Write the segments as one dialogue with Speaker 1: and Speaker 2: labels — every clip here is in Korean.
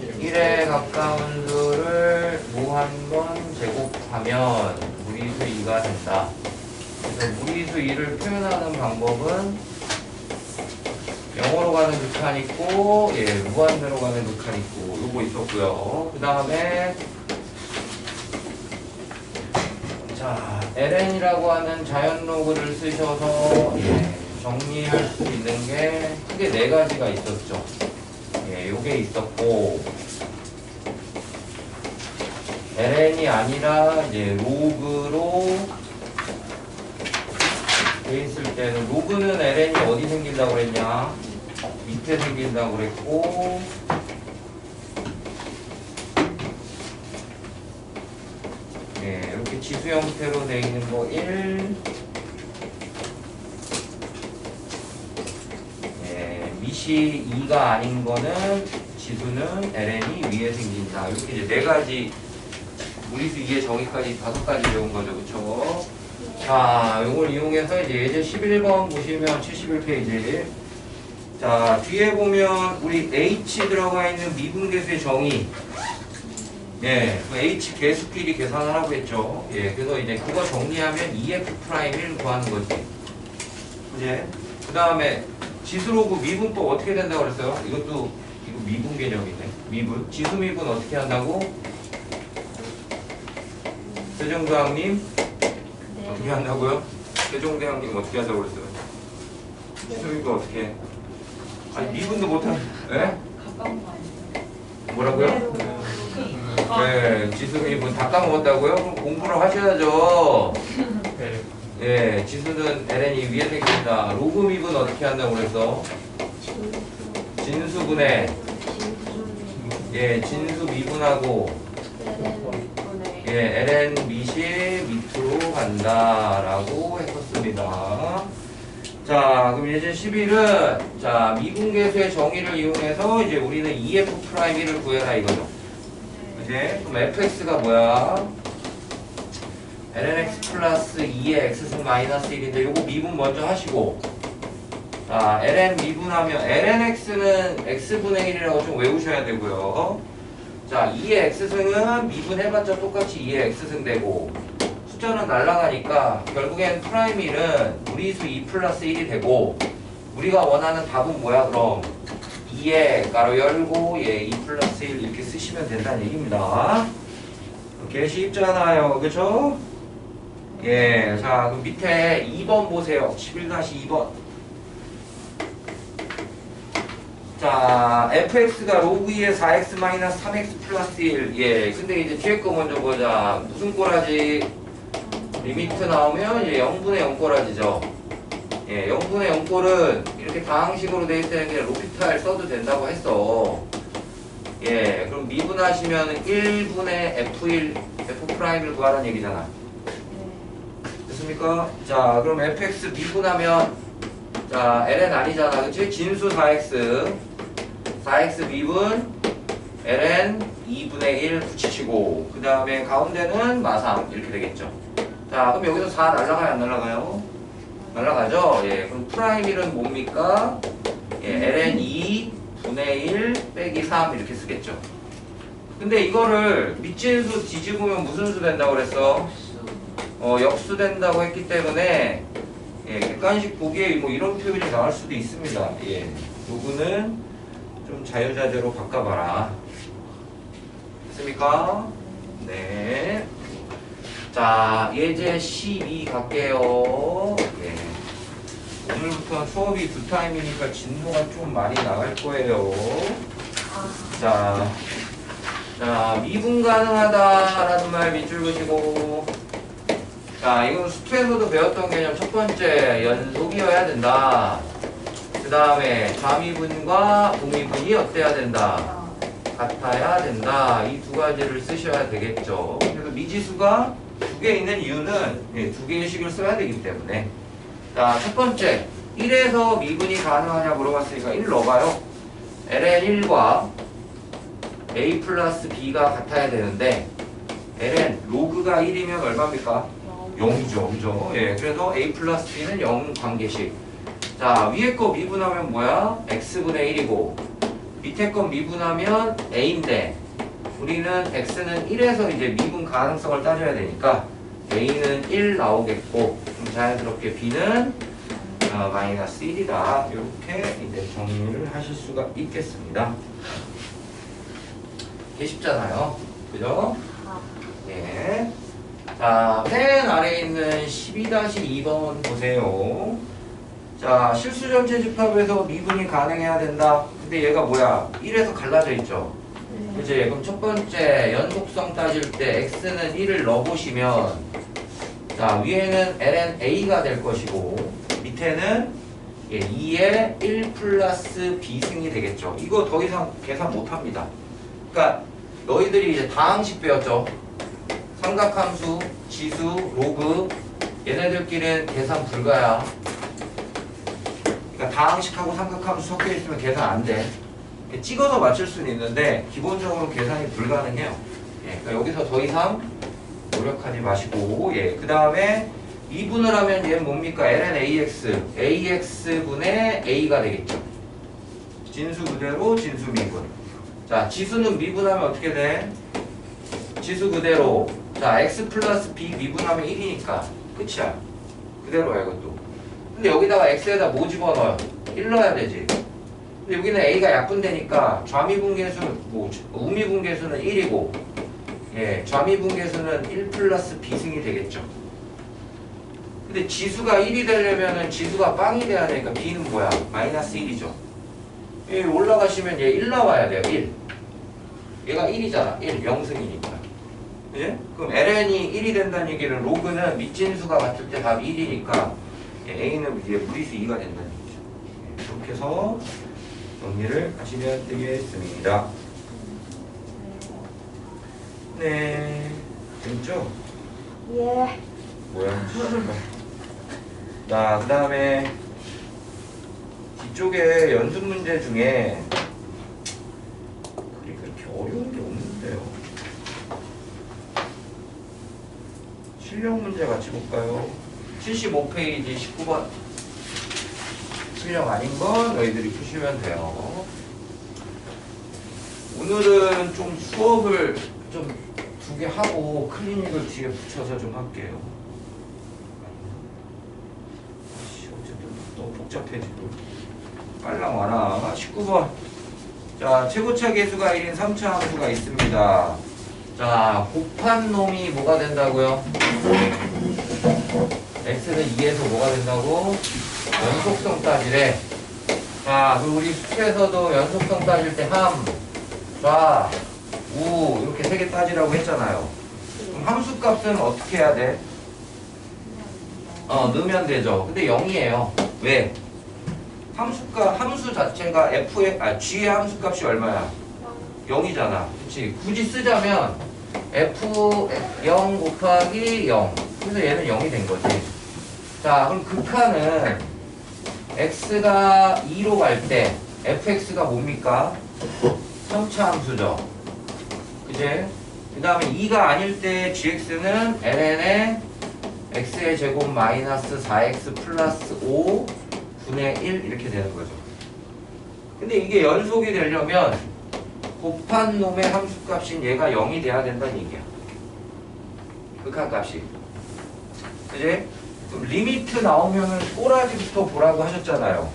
Speaker 1: 1에 가까운 수를 무한번 제곱하면 무리수 2가 된다. 그래서 무리수 2를 표현하는 방법은 영어로 가는 극한 있고, 무한대로 가는 극한 있고, 요거 있었고요. 그 다음에 자, ln이라고 하는 자연 로그를 쓰셔서 정리할 수 있는 게 크게 네 가지가 있었죠. 요게 있었고, ln이 아니라 이제 로그로 돼 있을 때는, 로그는 ln이 어디 생긴다고 그랬냐? 밑에 생긴다고 그랬고, 이렇게 지수 형태로 돼 있는 거 1, 밑이 2가 아닌 거는 지수는 ln이 위에 생긴다. 이렇게 이제 네 가지 무리수 2의 정의까지 5가지 배운 거죠, 그쵸? 자, 이걸 이용해서 이제 예제 11번 보시면 71페이지. 자, 뒤에 보면 우리 h 들어가 있는 미분계수의 정의. 그 h 개수끼리 계산하라고 했죠. 그래서 이제 그거 정리하면 EF'1을 구하는 거지. 그지? 그 다음에 지수로그 미분 또 어떻게 된다고 그랬어요? 이거 미분 개념이네. 미분. 지수 미분 어떻게 한다고? 세종대왕님? 어떻게 한다고요? 세종대왕님 어떻게 한다고 그랬어요? 지수 미분 어떻게 해? 아니, 미분도 못하는,
Speaker 2: 가까운 거 아니에요?
Speaker 1: 뭐라고요? 지수 미분 다 까먹었다고요? 그럼 공부를 하셔야죠. 지수는 ln이 위에 생긴다. 로그 미분 어떻게 한다고 그랬어? 진수분해. 진수 미분하고 ln 밑이 밑으로 간다라고 했었습니다. 자, 그럼 예제 11은 자, 미분계수의 정의를 이용해서 이제 우리는 EF'1을 구해라 이거죠. 그지? 그럼 fx가 뭐야? lnx 플러스 2의 x승 마이너스 1인데 요거 미분 먼저 하시고, 자, ln 미분하면 lnx는 x분의 1이라고 좀 외우셔야 되고요. 자, 2의 x승은 미분해봤자 똑같이 2의 x승 되고, 숫자는 날아가니까 결국엔 프라임 1은 무리수 2 플러스 1이 되고, 우리가 원하는 답은 뭐야 그럼? 2에 가로 열고 2 플러스 1 이렇게 쓰시면 된다는 얘기입니다. 이렇게 쉽잖아요, 그쵸? 자, 그럼 밑에 2번 보세요. 11-2번. 자, fx가 로그 2의 4x 마이너스 3x 플러스 1. 근데 이제 뒤에 거 먼저 보자. 무슨 꼬라지? 리미트 나오면 이제 0분의 0 꼬라지죠. 0분의 0 꼴은 이렇게 다항식으로 돼 있을 때 로피탈 써도 된다고 했어. 그럼 미분하시면 1분의 f1, f'을 구하라는 얘기잖아. 됐습니까? 자, 그럼 fx 미분하면, 자, ln 아니잖아, 그치? 진수 4x 미분 ln 2분의 1 붙이시고, 그 다음에 가운데는 마상 이렇게 되겠죠. 자, 그럼 여기서 4 날라가요, 안 날라가요? 날라가죠? 그럼 프라임 1은 뭡니까? ln 2분의 1 빼기 3 이렇게 쓰겠죠. 근데 이거를 밑진수 뒤집으면 무슨 수 된다고 그랬어? 역수 된다고 했기 때문에 객관식 보기에 뭐 이런 표현이 나올 수도 있습니다. 요거는 좀 자유자재로 바꿔봐라. 됐습니까? 네. 자, 예제 12 갈게요. 오늘부터 수업이 2타임이니까 진도가 좀 많이 나갈 거예요. 자, 미분 가능하다라는 말 밑줄 그시고, 자, 이건 수투에서도 배웠던 개념 첫 번째, 연속이어야 된다. 그 다음에 좌미분과 우미분이 어때야 된다? 같아야 된다. 이 두 가지를 쓰셔야 되겠죠. 그래서 미지수가 2개 있는 이유는 2개의 식을 써야 되기 때문에. 자, 첫 번째, 1에서 미분이 가능하냐 물어봤으니까 1 넣어봐요. ln 1과 a 플러스 b가 같아야 되는데, ln 로그가 1이면 얼마입니까? 0이죠, 그죠? 그래서 a 플러스 b는 0 관계식. 자, 위에 거 미분하면 뭐야? x분의 1이고, 밑에 건 미분하면 a인데 우리는 x는 1에서 이제 미분 가능성을 따져야 되니까 a는 1 나오겠고 그럼 자연스럽게 b는 마이너스 1이다. 이렇게 이제 정리를 하실 수가 있겠습니다. 이게 쉽잖아요. 그죠? 예. 자, 맨 아래에 있는 12-2번 보세요. 자, 실수 전체 집합에서 미분이 가능해야 된다. 근데 얘가 뭐야? 1에서 갈라져 있죠. 그치? 그럼 첫 번째 연속성 따질 때 x는 1을 넣어보시면 자, 위에는 ln a가 될 것이고 밑에는 2의 1 플러스 b승이 되겠죠. 이거 더 이상 계산 못합니다. 그러니까 너희들이 이제 다항식 배웠죠. 삼각함수, 지수, 로그 얘네들끼리는 계산 불가야. 그러니까 다항식하고 삼각함수 섞여 있으면 계산 안 돼. 찍어서 맞출 수는 있는데 기본적으로 계산이 불가능해요. 예, 그러니까 여기서 더 이상 노력하지 마시고 그 다음에 2분을 하면 얘는 뭡니까? ln ax, ax분의 a가 되겠죠. 진수 그대로 진수 미분. 자, 지수는 미분하면 어떻게 돼? 지수 그대로. 자, x 플러스 b 미분하면 1이니까 끝이야. 그대로야 이것도. 근데 여기다가 x에다 뭐 집어넣어요? 1 넣어야 되지. 근데 여기는 a가 약분되니까 좌미분계수는 우미분계수는 1이고 좌미분계수는 1 플러스 b승이 되겠죠. 근데 지수가 1이 되려면은 지수가 빵이 돼야 되니까 b는 뭐야? 마이너스 1이죠. 올라가시면 얘 1 나와야 돼요. 1. 얘가 1이잖아. 1. 0승이니까. 그지? 그럼 ln이 1이 된다는 얘기는 로그는 밑진수가 같을 때 답이 1이니까 a는 이제 무리수 2가 된다는 얘기죠. 이렇게 해서 정리를 하시면 되겠습니다. 네. 됐죠?
Speaker 2: 예.
Speaker 1: 뭐야? 자, 그 다음에 뒤쪽에 연습 문제 중에 그렇게 어려운 게 없는데요. 실력 문제 같이 볼까요? 75페이지 19번. 실력 아닌 건 너희들이 푸시면 돼요. 오늘은 좀 수업을 좀 두 개 하고 클리닉을 뒤에 붙여서 좀 할게요. 어쨌든 너무 복잡해 지금. 빨랑 와라. 19번. 자, 최고차 계수가 1인 3차 함수가 있습니다. 자, 곱한 놈이 뭐가 된다고요? x는 2에서 뭐가 된다고? 연속성 따지래. 자, 그리고 우리 수에서도 연속성 따질 때 함, 좌, 우 이렇게 세 개 따지라고 했잖아요. 그럼 함수 값은 어떻게 해야 돼? 넣으면 되죠. 근데 0이에요. 왜? 함수 자체가 g의 함수 값이 얼마야? 0이잖아. 그치? 굳이 쓰자면 f0 곱하기 0. 그래서 얘는 0이 된 거지. 자, 그럼 극한은 x가 2로 갈 때 fx가 뭡니까? 3차 함수죠. 그제? 그 다음에 2가 아닐 때 gx는 ln의 x의 제곱 마이너스 4x 플러스 5 분의 1 이렇게 되는 거죠. 근데 이게 연속이 되려면 곱한 놈의 함수값인 얘가 0이 돼야 된다는 얘기야. 극한값이. 그제? 그럼 리미트 나오면은 꼬라지부터 보라고 하셨잖아요.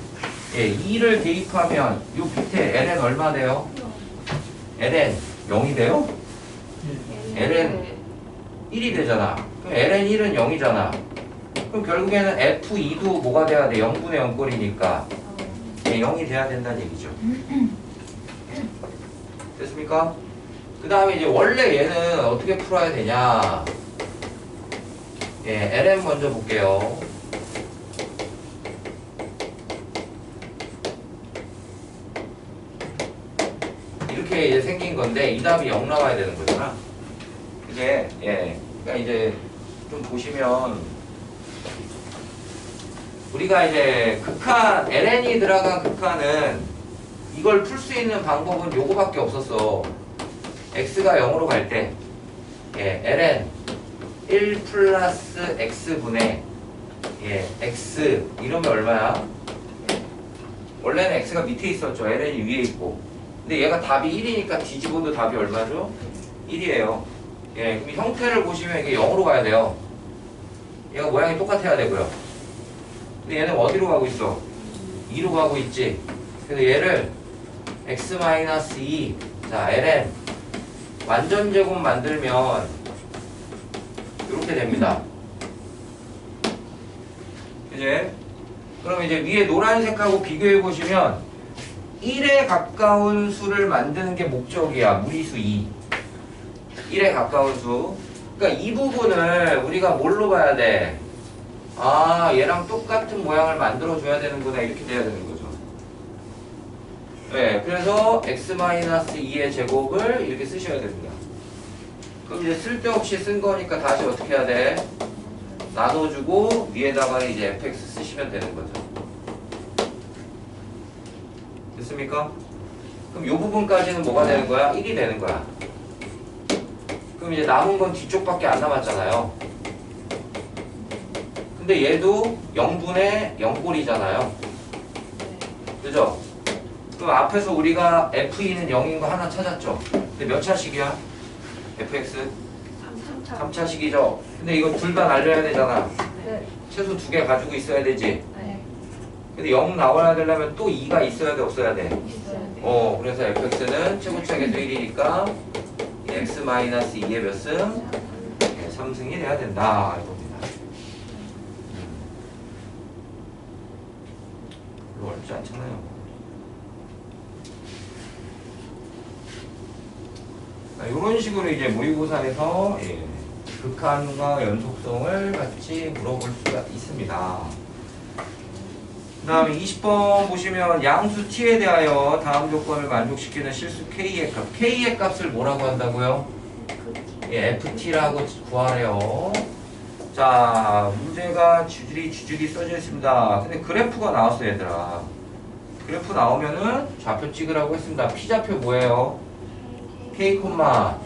Speaker 1: 2를 대입하면 요 밑에 ln 얼마 돼요? ln 0이 돼요? ln 1이 되잖아. 그럼 ln 1은 0이잖아. 그럼 결국에는 f2도 뭐가 돼야 돼? 0분의 0꼴이니까 0이 돼야 된다는 얘기죠. 됐습니까? 그 다음에 이제 원래 얘는 어떻게 풀어야 되냐? ln 먼저 볼게요. 이렇게 이제 생긴 건데 이 답이 0 나와야 되는 거잖아. 그게 그러니까 이제 좀 보시면 우리가 이제 극한 ln이 들어간 극한은 이걸 풀 수 있는 방법은 요거밖에 없었어. x가 0으로 갈 때 ln 1 플러스 x분의 x 이러면 얼마야? 원래는 x가 밑에 있었죠. ln이 위에 있고. 근데 얘가 답이 1이니까 뒤집어도 답이 얼마죠? 1이에요. 예, 그럼 형태를 보시면 이게 0으로 가야 돼요. 얘가 모양이 똑같아야 되고요. 근데 얘는 어디로 가고 있어? 2로 가고 있지. 그래서 얘를 x-2 자 ln 완전 제곱 만들면 이렇게 됩니다. 이제 그럼 이제 위에 노란색하고 비교해 보시면 1에 가까운 수를 만드는 게 목적이야. 무리수 2. 1에 가까운 수. 그러니까 이 부분을 우리가 뭘로 봐야 돼? 아, 얘랑 똑같은 모양을 만들어 줘야 되는구나. 이렇게 돼야 되는 거죠. 네, 그래서 x-2의 제곱을 이렇게 쓰셔야 됩니다. 그럼 이제 쓸데없이 쓴 거니까 다시 어떻게 해야 돼? 나눠주고 위에다가 이제 fx 쓰시면 되는 거죠. 됐습니까? 그럼 이 부분까지는 뭐가 되는 거야? 1이 되는 거야. 그럼 이제 남은 건 뒤쪽밖에 안 남았잖아요. 근데 얘도 0분의 0꼴이잖아요. 그죠? 그럼 앞에서 우리가 F2는 0인 거 하나 찾았죠? 근데 몇 차식이야? fx? 3차식이죠? 근데 이거 둘 다 날려야 되잖아.
Speaker 2: 네.
Speaker 1: 최소 2개 가지고 있어야 되지.
Speaker 2: 네.
Speaker 1: 근데 0 나와야 되려면 또 2가 있어야 돼, 없어야 돼?
Speaker 2: 있어요.
Speaker 1: 그래서 fx는 최고차계수 1이니까 x-2의 몇 승? 3승이 돼야 된다 이겁니다. 별로 어렵지 않잖아요. 이런 식으로 이제 모의고사에서 극한과 연속성을 같이 물어볼 수가 있습니다. 그 다음에 20번 보시면 양수 t에 대하여 다음 조건을 만족시키는 실수 k의 값. k의 값을 뭐라고 한다고요? ft라고 구하래요. 자, 문제가 줄줄이 써져 있습니다. 근데 그래프가 나왔어요, 얘들아. 그래프 나오면은 좌표 찍으라고 했습니다. p좌표 뭐예요? k, 2의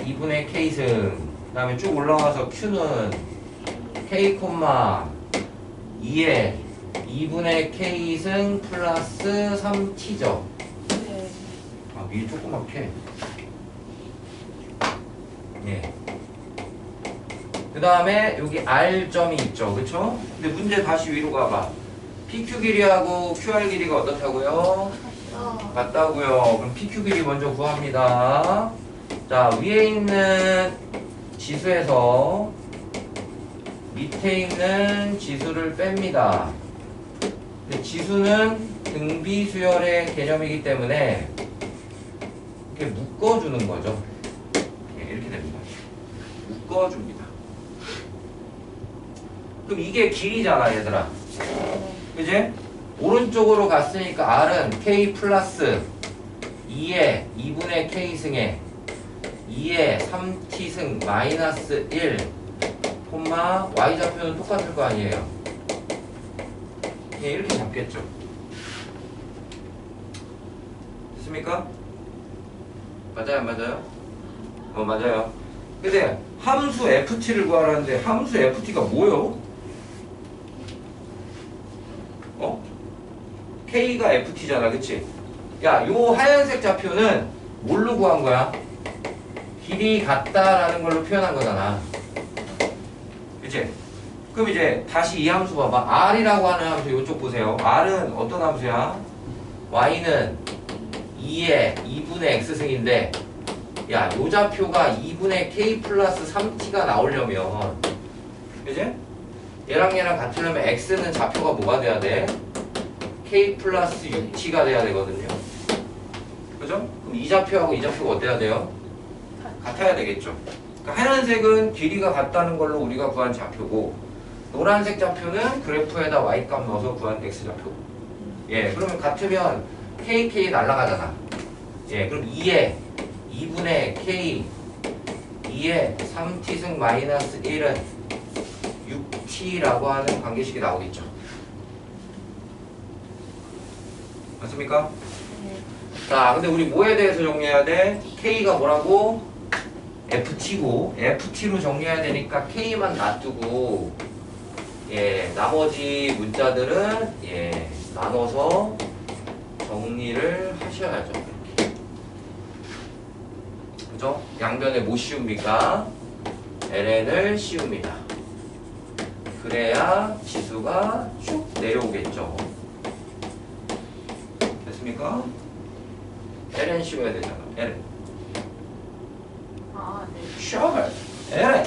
Speaker 1: 2분의 k승. 그 다음에 쭉 올라가서 q는 k, 2의 2분의 k승 플러스 3t죠.
Speaker 2: 네.
Speaker 1: 아, 위에 조그맣게. 예. 그 다음에 여기 R점이 있죠. 그쵸? 근데 문제 다시 위로 가봐. PQ 길이하고 QR 길이가 어떻다고요? 같다고요. 그럼 PQ 길이 먼저 구합니다. 자, 위에 있는 지수에서 밑에 있는 지수를 뺍니다. 근데 지수는 등비수열의 개념이기 때문에 이렇게 묶어주는 거죠. 이렇게 됩니다. 묶어줍니다. 그럼 이게 길이잖아, 얘들아. 그지? 오른쪽으로 갔으니까 R은 K 플러스 2의 2분의 K승에 2의 3T승 마이너스 1 콤마 Y좌표는 똑같을 거 아니에요. 이렇게 잡겠죠. 됐습니까? 맞아요, 안 맞아요? 맞아요. 근데 함수 FT를 구하라는데 함수 FT가 뭐요? K가 FT잖아, 그치? 야, 요 하얀색 좌표는 뭘로 구한 거야? 길이 같다라는 걸로 표현한 거잖아. 그치? 그럼 이제 다시 이 함수 봐봐. R이라고 하는 함수 요쪽 보세요. R은 어떤 함수야? Y는 2의 2분의 X승인데 야, 요 좌표가 2분의 K 플러스 3T가 나오려면 그치? 얘랑 같으려면 X는 좌표가 뭐가 돼야 돼? K 플러스 6T가 돼야 되거든요. 그죠? 그럼 이 좌표하고 이 좌표가 어때야 돼요? 같아야 되겠죠. 그러니까 하얀색은 길이가 같다는 걸로 우리가 구한 좌표고 노란색 좌표는 그래프에다 Y값 넣어서 구한 X좌표. 예, 그러면 같으면 KK 날아가잖아. 예, 그럼 2의 2분의 K 2의 3T승 마이너스 1은 6T라고 하는 관계식이 나오겠죠. 맞습니까?
Speaker 2: 네.
Speaker 1: 자, 근데 우리 뭐에 대해서 정리해야 돼? K가 뭐라고? FT고 FT로 정리해야 되니까 K만 놔두고 나머지 문자들은 나눠서 정리를 하셔야죠. 그죠? 양변에 뭐 씌웁니까? ln을 씌웁니다. 그래야 지수가 쭉 내려오겠죠. 됐습니까? ln 씌워야 되잖아. ln.
Speaker 2: 아, 네.
Speaker 1: sure. ln.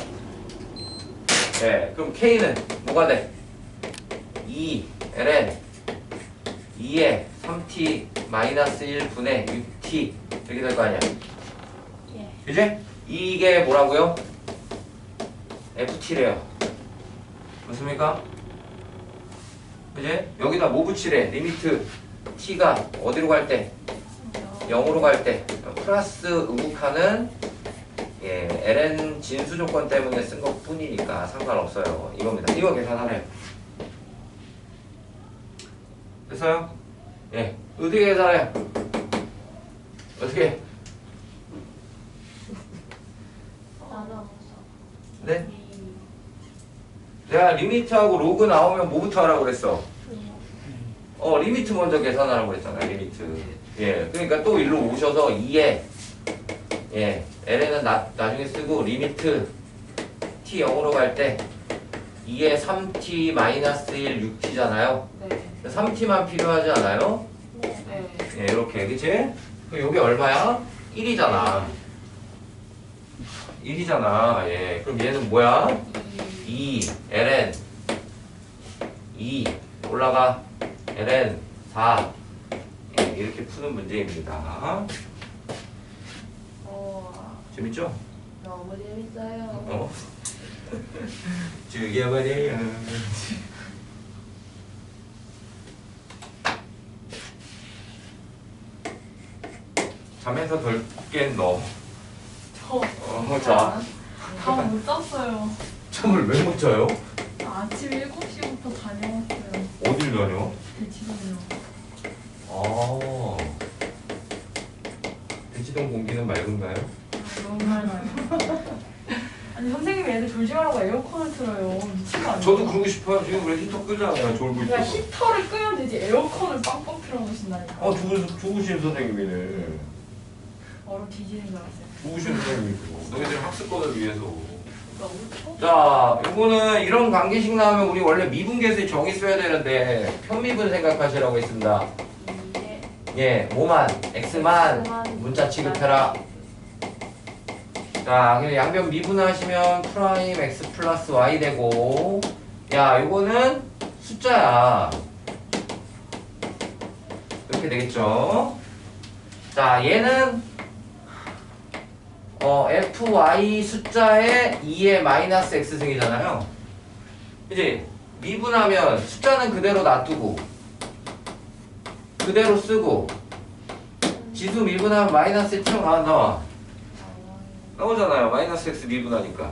Speaker 1: 네, 그럼 k는 뭐가 돼? 2 ln 2에 3t 마이너스 1분의 6t 이렇게 될 거 아니야.
Speaker 2: 예.
Speaker 1: 그지? 이게 뭐라고요? ft래요. 맞습니까? 그지? 여기다 뭐 붙이래? 리미트 t가 어디로 갈 때? 0으로 갈 때 플러스 의국하는 예, ln 진수 조건 때문에 쓴 것 뿐이니까 상관없어요. 이겁니다. 이거 계산하래요. 됐어요? 예. 어떻게 계산해요? 어떻게?
Speaker 2: 나눠서.
Speaker 1: 네? 내가 리미트하고 로그 나오면 뭐부터 하라고 그랬어? 리미트 먼저 계산하라고 그랬잖아, 리미트. 예. 그러니까 또 일로 오셔서 2에, 예. ln은 나중에 쓰고, 리미트 t 0으로 갈 때 2에 3t 마이너스 1 6t잖아요.
Speaker 2: 네.
Speaker 1: 3t만 필요하지 않아요?
Speaker 2: 네.
Speaker 1: 예, 이렇게, 그치? 그럼 요게 얼마야? 1이잖아. 1이잖아. 예. 그럼 얘는 뭐야? 2, ln 2 올라가 ln 4 예, 이렇게 푸는 문제입니다. 재밌죠?
Speaker 2: 너무 재밌어요.
Speaker 1: 죽여버려요. 잠에서 덜 깬 너. 자.
Speaker 2: 다 못 잤어요.
Speaker 1: 잠을 왜 못 자요?
Speaker 2: 아침 7시부터 다녀왔어요.
Speaker 1: 어딜 다녀?
Speaker 2: 대치동이요.
Speaker 1: 아. 대치동 공기는 맑은가요?
Speaker 2: 너무 맑아요. 아니 선생님이 애들 졸지마라고 에어컨을 틀어요. 미친 거 아니에요?
Speaker 1: 저도 그러고 싶어요. 지금 왜 히터 끄잖아요. 졸고
Speaker 2: 그러니까
Speaker 1: 있어서.
Speaker 2: 히터를 끄면 되지 에어컨을 빵빵 틀어놓으신다니까.
Speaker 1: 좋으신 선생님이네.
Speaker 2: 얼어 뒤지는 줄 알았어요.
Speaker 1: 좋으신 선생님이고. 너희들 학습권을 위해서.
Speaker 2: 너무 추워.
Speaker 1: 자, 요거는 이런 관계식 나오면 우리 원래 미분계수의 정의 써야 되는데 편미분 생각하시라고 했습니다.
Speaker 2: 이게
Speaker 1: 예, 뭐만, x만 문자 취급해라. 자, 그럼 양변 미분하시면 프라임 x 플러스 y 되고, 야, 요거는 숫자야. 이렇게 되겠죠. 자, 얘는 fy 숫자에 2의 마이너스 x승이잖아요. 그치? 미분하면 숫자는 그대로 놔두고 그대로 쓰고 지수 미분하면 마이너스 튀어나와 나오잖아요. 마이너스 x 미분하니까.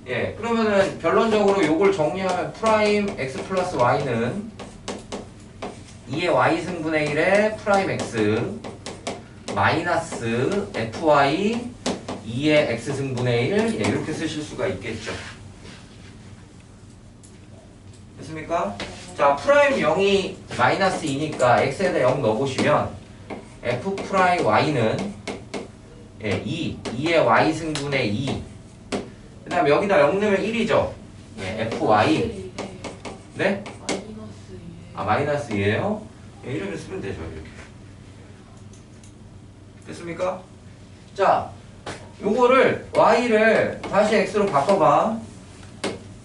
Speaker 1: 예, 그러면은 결론적으로 요걸 정리하면 프라임 x 플러스 y는 2의 y 승분의 1의 프라임 x 마이너스 fy 2의 x 승분의 1 예, 이렇게 쓰실 수가 있겠죠. 됐습니까? 자, 프라임 0이 마이너스 2니까 x에다 0 넣어보시면 f 프라임 y는 예, 2의 y 승분의 2 그 다음에 여기다 0 넣으면 1이죠. 예, fy 네? 아, 마이너스 2예요? 예, 이렇게 쓰면 되죠. 이렇게 됐습니까? 자, 요거를 y를 다시 x로 바꿔봐.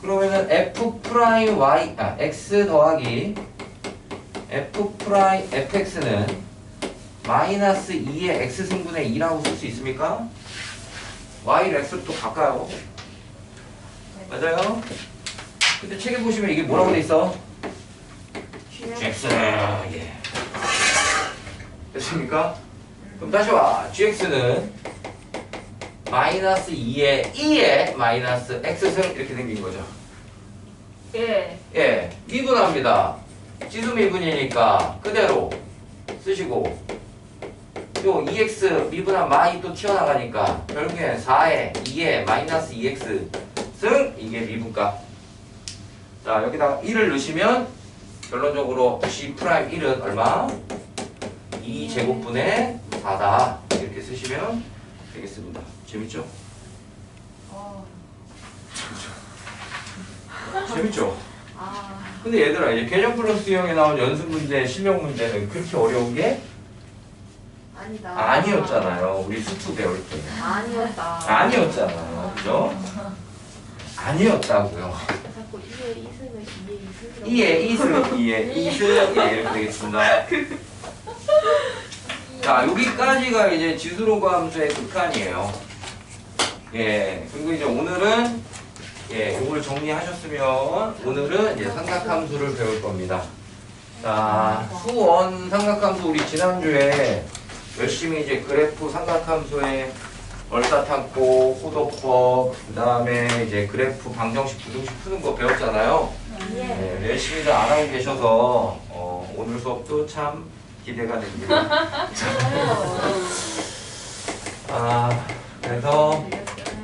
Speaker 1: 그러면은 f 프라임 y x 더하기 f 프라임 fx는 마이너스 2의 x 승분의 2라고 쓸 수 있습니까? y를 x로 또 바꿔요. 맞아요? 근데 책에 보시면 이게 뭐라고 돼 있어? gx. 예. 됐습니까? 그럼 다시 와. gx는 마이너스 2의 마이너스 x승 이렇게 생긴 거죠.
Speaker 2: 예.
Speaker 1: 예, 미분합니다. 지수 미분이니까 그대로 쓰시고 요 2x 미분한 마이 또 튀어나가니까 결국엔 4에 2에 마이너스 2x 승 이게 미분값. 자, 여기다가 1을 넣으시면 결론적으로 g 프라임 1은 얼마? 2제곱분의 4다. 이렇게 쓰시면 되겠습니다. 재밌죠? 재밌죠? 근데 얘들아, 이제 개정 플러스 유형에 나온 연습 문제, 실력 문제는 그렇게 어려운 게
Speaker 3: 아니다.
Speaker 1: 아니었잖아요. 우리 수투 배울 때.
Speaker 3: 아니었다.
Speaker 1: 아니었잖아요. 그죠? 아니었다고요.
Speaker 3: 자꾸 2에 2승을 2에 2승을
Speaker 1: 2에 2승, 2에 2승, 예, 이렇게 되겠습니다. 자, 여기까지가 이제 지수로그 함수의 극한이에요. 예, 그리고 이제 오늘은, 예, 이걸 정리하셨으면, 오늘은 이제 삼각함수를 배울 겁니다. 자, 수원 삼각함수 우리 지난주에 열심히 이제 그래프 삼각함수의 얼사탄고, 호도법, 그 다음에 이제 그래프 방정식, 부등식 푸는 거 배웠잖아요. 네, 열심히들 안 하고 계셔서 오늘 수업도 참 기대가 됩니다. 그래서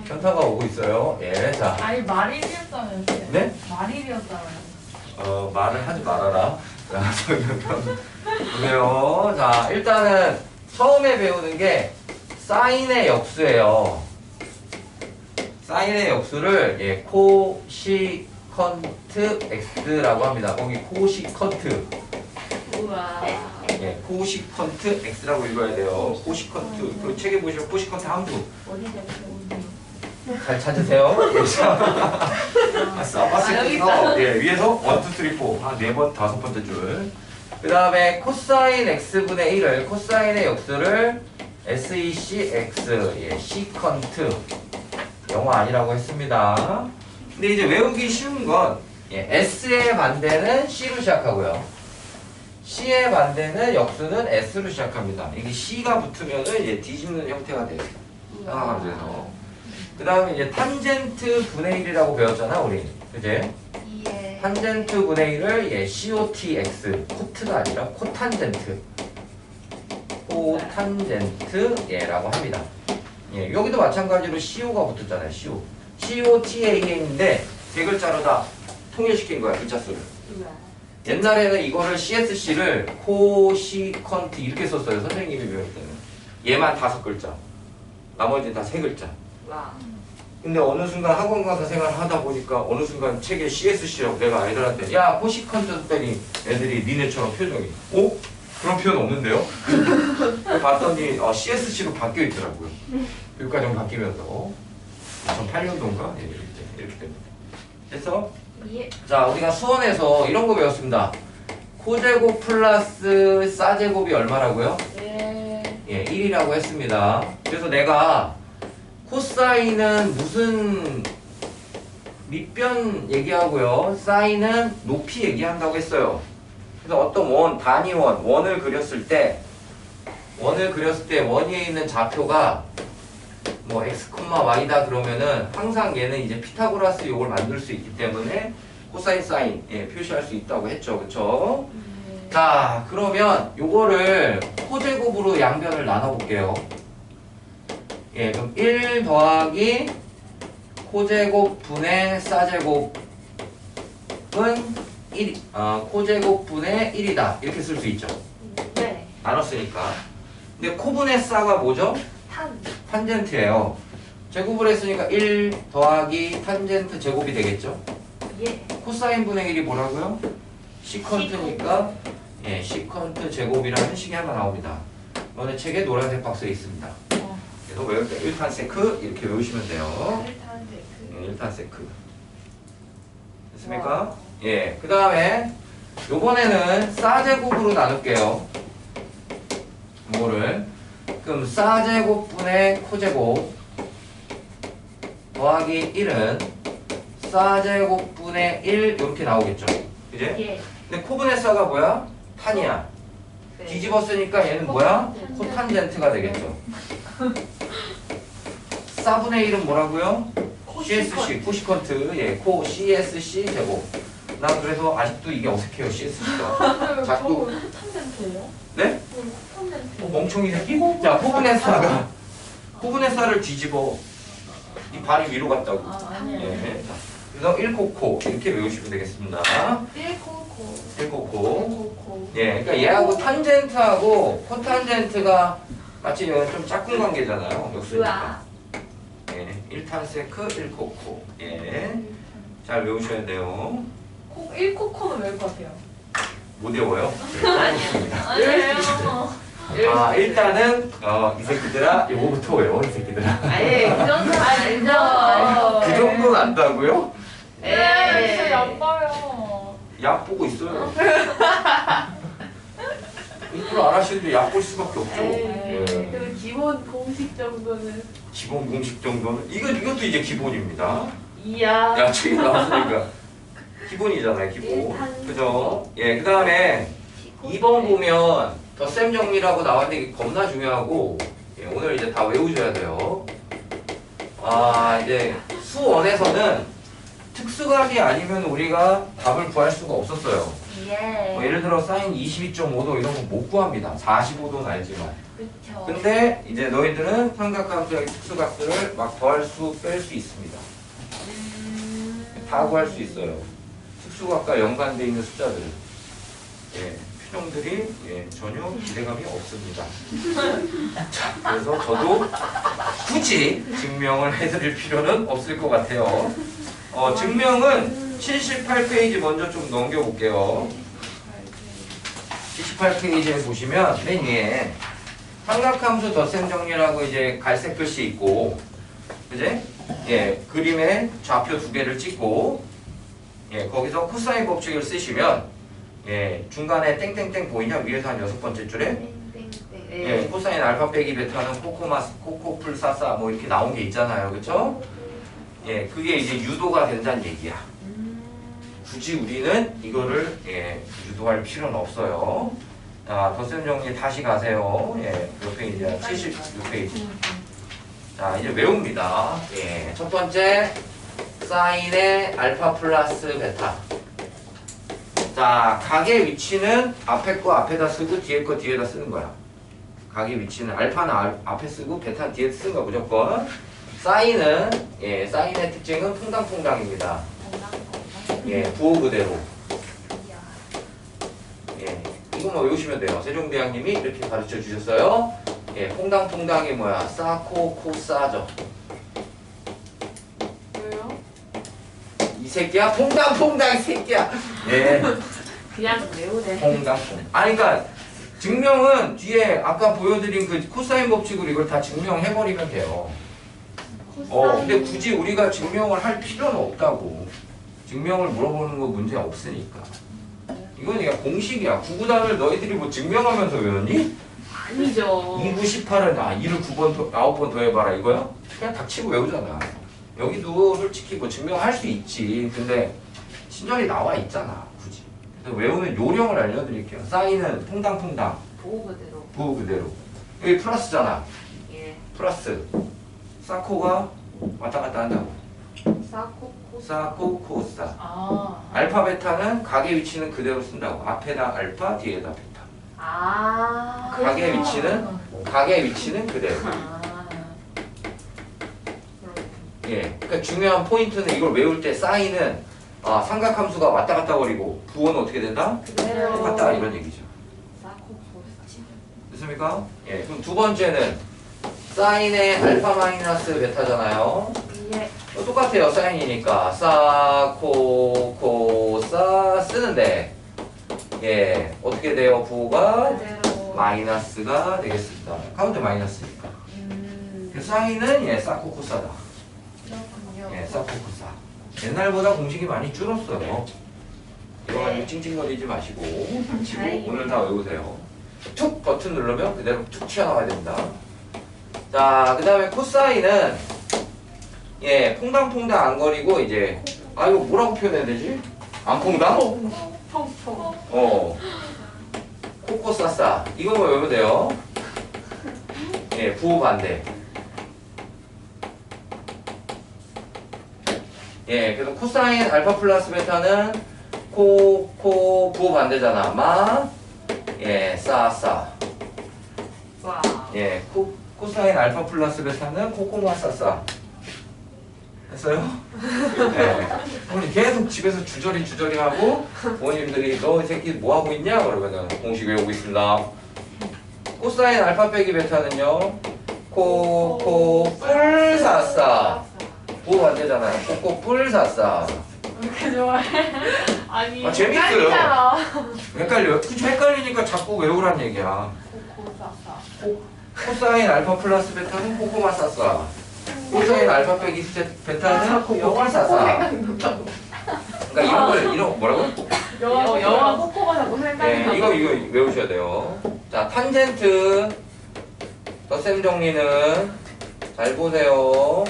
Speaker 1: 현타가 오고 있어요. 예, 자.
Speaker 2: 아니 말일이었다면
Speaker 1: 네?
Speaker 2: 말일이었다면
Speaker 1: 말을 하지 말아라. 자, 보세요. 자, 일단은 처음에 배우는 게 사인의 역수예요. 사인의 역수를 예, 코시컨트 x라고 합니다. 거기 코시컨트.
Speaker 3: 우와.
Speaker 1: 예, 코시컨트 x라고 읽어야 돼요. 코시컨트. 그 책에 보시면 코시컨트 함수. 잘 찾으세요. 써봤으니까 예, 위에서 1, 2, 3, 4 한 4번, 5번째 줄. 그 다음에 코사인 x분의 1을 코사인의 역수를 secx 예, 시컨트 영어 아니라고 했습니다. 근데 이제 외우기 쉬운 건 예, s의 반대는 c로 시작하고요. c의 반대는 역수는 s로 시작합니다. 이게 c가 붙으면은 이제 뒤집는 형태가 돼요. 상하함수에서. 그 다음에 이제 탄젠트 분의 1이라고 배웠잖아, 우리. 그제?
Speaker 3: 예.
Speaker 1: 탄젠트 분의 1을 예, COTX. 코트가 아니라 코탄젠트. 코탄젠트, 예, 라고 합니다. 예, 여기도 마찬가지로 CO가 붙었잖아요, CO. COTAN인데, 세 글자로 다 통일시킨 거야, 글자 수를. 옛날에는 이거를 CSC를 코시컨트 이렇게 썼어요, 선생님이 배울 때는. 얘만 5글자. 나머지는 다 3글자.
Speaker 3: 와.
Speaker 1: 근데 어느 순간 학원 가서 생활을 하다 보니까 어느 순간 책에 CSC라고 내가 아이들한테 야 코시컨트 했더니 애들이 니네처럼 표정이 그런 표현 없는데요? 봤더니 CSC로 바뀌어 있더라고요. 여기까지 바뀌면서 2008년도인가? 예, 이렇게 됩니다. 됐어?
Speaker 3: 예.
Speaker 1: 자, 우리가 수원에서 이런 거 배웠습니다. 코제곱 플러스 싸제곱이 얼마라고요? 예, 1이라고 했습니다. 그래서 내가 코사인은 무슨 밑변 얘기하고요. 사인은 높이 얘기한다고 했어요. 그래서 어떤 원을 그렸을 때 원 위에 있는 좌표가 뭐 x, y다 그러면은 항상 얘는 이제 피타고라스 요걸 만들 수 있기 때문에 코사인, 사인 예, 표시할 수 있다고 했죠. 그쵸? 자, 그러면 요거를 코제곱으로 양변을 나눠볼게요. 예, 그럼 1 더하기 코제곱 분의 싸제곱은 코제곱 분의 1이다. 이렇게 쓸 수 있죠.
Speaker 3: 네.
Speaker 1: 나눴으니까. 근데 코분의 싸가 뭐죠? 탄젠트예요. 제곱을 했으니까 1 더하기 탄젠트 제곱이 되겠죠.
Speaker 3: 예.
Speaker 1: 코사인 분의 1이 뭐라고요? 시컨트니까 예, 시컨트 제곱이라는 식이 하나 나옵니다. 너네 책에 노란색 박스에 있습니다. 그래서 외울 때 1탄 세크 이렇게 외우시면 돼요. 1탄 세크. 됐습니까? 예. 그 다음에 요번에는 싸제곱으로 나눌게요. 뭐를? 그럼 싸제곱분의 코제곱 더하기 1은 싸제곱분의 1 이렇게 나오겠죠. 그제?
Speaker 3: 예.
Speaker 1: 근데 코분의 싸가 뭐야? 탄이야.
Speaker 3: 네.
Speaker 1: 뒤집었으니까 얘는 뭐야? 코탄젠트가 되겠죠. 싸분의 1은 뭐라고요? CSC, 코시컨트. 예, 코 CSC 제곱. 난 그래서 아직도 이게 어색해요, CSC가. 자꾸.
Speaker 2: 탄젠트예요?
Speaker 1: 네? 멍청이 새끼? 자, 코분의 싸를 뒤집어. 이 발이 위로 갔다고.
Speaker 2: 아니에요.
Speaker 1: 예. 자, 그래서 1코코 이렇게 외우시면 되겠습니다.
Speaker 3: 1코코.
Speaker 1: 1코코. 예, 그러니까 얘하고 탄젠트하고 코탄젠트가 마치 좀 짝꿍 관계잖아요. 역수니까. 예, 1탄세크 1코코. 예, 잘 외우셔야 돼요.
Speaker 2: 1코코는 외울 것 같아요.
Speaker 1: 못 외워요?
Speaker 2: 아니에요.
Speaker 1: 아, 일단은 이 새끼들아 요거부터 외워 이 새끼들아.
Speaker 3: 아예 그 정도는 알죠.
Speaker 1: 그 정도는 안다고요?
Speaker 2: 네, 진짜 얕봐요.
Speaker 1: 약 보고 있어요. 이걸 안 하시는데 약 볼 수밖에 없죠. 예.
Speaker 3: 그 기본 공식 정도는.
Speaker 1: 기본 공식 정도는 이것도 이제 기본입니다.
Speaker 3: 이야.
Speaker 1: 야, 책이 나왔으니까 기본이잖아요, 기본. 그죠? 예, 그 다음에 2번 보면 덧셈 정리라고 나왔는데 이게 겁나 중요하고 예, 오늘 이제 다 외우셔야 돼요. 아, 이제 수원에서는 특수각이 아니면 우리가 답을 구할 수가 없었어요. 뭐 예를 들어 사인 22.5도 이런 거 못 구합니다. 45도는 알지만.
Speaker 3: 그쵸.
Speaker 1: 근데 이제 너희들은 삼각함수의 특수각들을 막 더할 수, 뺄 수 있습니다. 다 구할 수 있어요. 특수각과 연관되어 있는 숫자들은. 예, 표정들이 예, 전혀 기대감이 없습니다. 자, 그래서 저도 굳이 증명을 해드릴 필요는 없을 것 같아요. 증명은 78페이지 먼저 좀 넘겨볼게요. 78페이지에 보시면 맨 위에 삼각함수 덧셈 정리라고 이제 갈색 글씨 있고, 그제? 예, 그림에 좌표 두 개를 찍고, 예, 거기서 코사인 법칙을 쓰시면, 예, 중간에 땡땡땡 보이냐? 위에서 한 6번째 줄에? 예, 코사인 알파 빼기 베타는 코코 풀 사사 뭐 이렇게 나온 게 있잖아요, 그쵸? 예, 그게 이제 유도가 된다는 얘기야. 굳이 우리는 이거를 예, 유도할 필요는 없어요. 자, 덧셈 정리 다시 가세요. 예, 몇 페이지야? 76페이지. 자, 이제 외웁니다. 예, 첫 번째 사인의 알파 플러스 베타. 자, 각의 위치는 앞에 거 앞에다 쓰고 뒤에 거 뒤에다 쓰는 거야. 각의 위치는 알파는 앞에 쓰고 베타는 뒤에 쓰는 거 무조건. 사인은 예, 사인의 특징은 퐁당퐁당입니다. 예, 부호 그대로. 예, 이거만 외우시면 돼요. 세종대왕님이 이렇게 가르쳐 주셨어요. 예, 퐁당퐁당이 뭐야? 싸코 코싸죠.
Speaker 2: 왜요?
Speaker 1: 이 새끼야, 퐁당퐁당 이 새끼야. 예,
Speaker 3: 그냥 외우네.
Speaker 1: 퐁당퐁. 아니, 그러니까 증명은 뒤에 아까 보여드린 그 코사인 법칙으로 이걸 다 증명해버리면 돼요. 근데 굳이 우리가 증명을 할 필요는 없다고. 증명을 물어보는 거 문제 없으니까. 이건 그냥 공식이야. 9구단을 너희들이 뭐 증명하면서 외웠니?
Speaker 3: 아니죠.
Speaker 1: 2, 9, 18은 2를 9번, 9번 더 해봐라 이거야? 그냥 닥치고 외우잖아. 여기도 솔직히 뭐 증명할 수 있지. 근데 친절히 나와 있잖아. 굳이. 그래서 외우는 요령을 알려드릴게요. 사인은 퐁당퐁당.
Speaker 3: 보호 그대로.
Speaker 1: 부호 그대로. 여기 플러스잖아.
Speaker 3: 예.
Speaker 1: 플러스. 사코가 왔다 갔다 한다고.
Speaker 3: 사코코.
Speaker 1: 사코 코사.
Speaker 2: 아.
Speaker 1: 알파 베타는 각의 위치는 그대로 쓴다고. 앞에다 알파, 뒤에다 베타.
Speaker 3: 아.
Speaker 1: 각의 위치는 각의 위치는 그대로. 예. 그러니까 중요한 포인트는 이걸 외울 때 사인은 삼각함수가 왔다 갔다 거리고 부호는 어떻게 된다?
Speaker 3: 그대로.
Speaker 1: 똑같다 이런 얘기죠.
Speaker 3: 사코코.
Speaker 1: 됐습니까? 예. 그럼 두 번째는 사인의 알파 마이너스 베타잖아요.
Speaker 3: 예.
Speaker 1: 똑같아요. 사인이니까 사, 코, 사 쓰는데 예 어떻게 돼요? 부호가
Speaker 3: 그대로.
Speaker 1: 마이너스가 되겠습니다. 가운데 마이너스니까. 그래서 사인은 예 사코 코사다.
Speaker 3: 그렇군요.
Speaker 1: 예 사코 코사. 옛날보다 공식이 많이 줄었어요. 이거 가지고 찡찡거리지 마시고 치고 오늘 다 외우세요. 툭 버튼 누르면 그대로 툭 튀어나와야 됩니다. 자, 그 다음에 코사인은 예 퐁당퐁당 안 거리고 이제 이거 뭐라고 표현해야 되지? 안 퐁당?
Speaker 3: 퐁퐁.
Speaker 1: 코코싸싸 이거만 외우면 돼요. 예 부호 반대. 예 그래서 코사인 알파 플러스 베타는 코 부호 반대잖아. 예 싸싸.
Speaker 3: 와.
Speaker 1: 예 코사인 알파 플러스 베타는 코코마 싸싸. 됐어요? 네. 우리 계속 집에서 주저리 하고 부모님들이 너 이 새끼 뭐 하고 있냐? 그러면은 공식 외우고 있습니다. 코사인 알파 빼기 베타는요. 코코 뿔사싸. 부호 안 되잖아요. 코코 뿔사싸.
Speaker 2: 왜 이렇게 좋아해? 아니.
Speaker 1: 아, 재밌어요.
Speaker 3: 헷갈리잖아.
Speaker 1: 헷갈려요. 그쵸? 헷갈리니까 자꾸 외우란 얘기야.
Speaker 3: 고사사.
Speaker 1: 코사인 알파 플러스 베타는 코코마 싸싸. 코사인 알파 빼기 베타는 코코마 싸싸. 그러니까 이런 뭐라고?
Speaker 2: 영화 코코가 자꾸 생각이
Speaker 1: 네, 이거 외우셔야 돼요. 자, 탄젠트 덧셈 정리는 잘 보세요.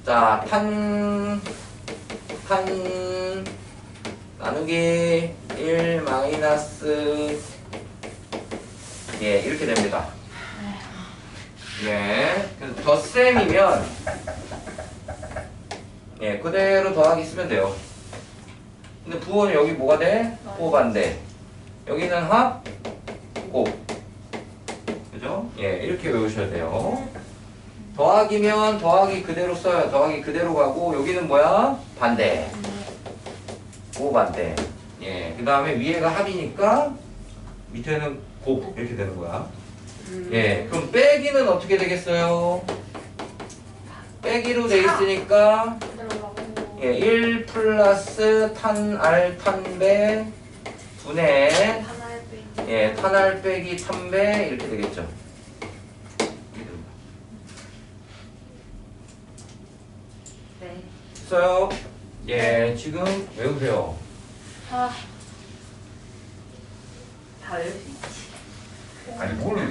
Speaker 1: 자, 탄 나누기 1 마이너스 예, 이렇게 됩니다. 예, 그래서 덧셈이면 예, 그대로 더하기 쓰면 돼요. 근데 부호는 여기 뭐가 돼? 호반대. 여기는 합, 곱. 그죠? 예, 이렇게 외우셔야 돼요. 더하기면 더하기 그대로 써요. 더하기 그대로 가고 여기는 뭐야? 반대. 호반대. 예, 그 다음에 위에가 합이니까 밑에는 곱 이렇게 되는 거야. 예, 그럼 빼기는 어떻게 되겠어요? 빼기로 돼 있으니까 예, 1 플러스 탄알 탄배 분의 예, 탄알 빼기 탄배 이렇게 되겠죠.
Speaker 3: 네.
Speaker 1: 됐어요? 예, 지금 외우세요.
Speaker 3: 다 외울 수 있지.
Speaker 1: 아니 뭐가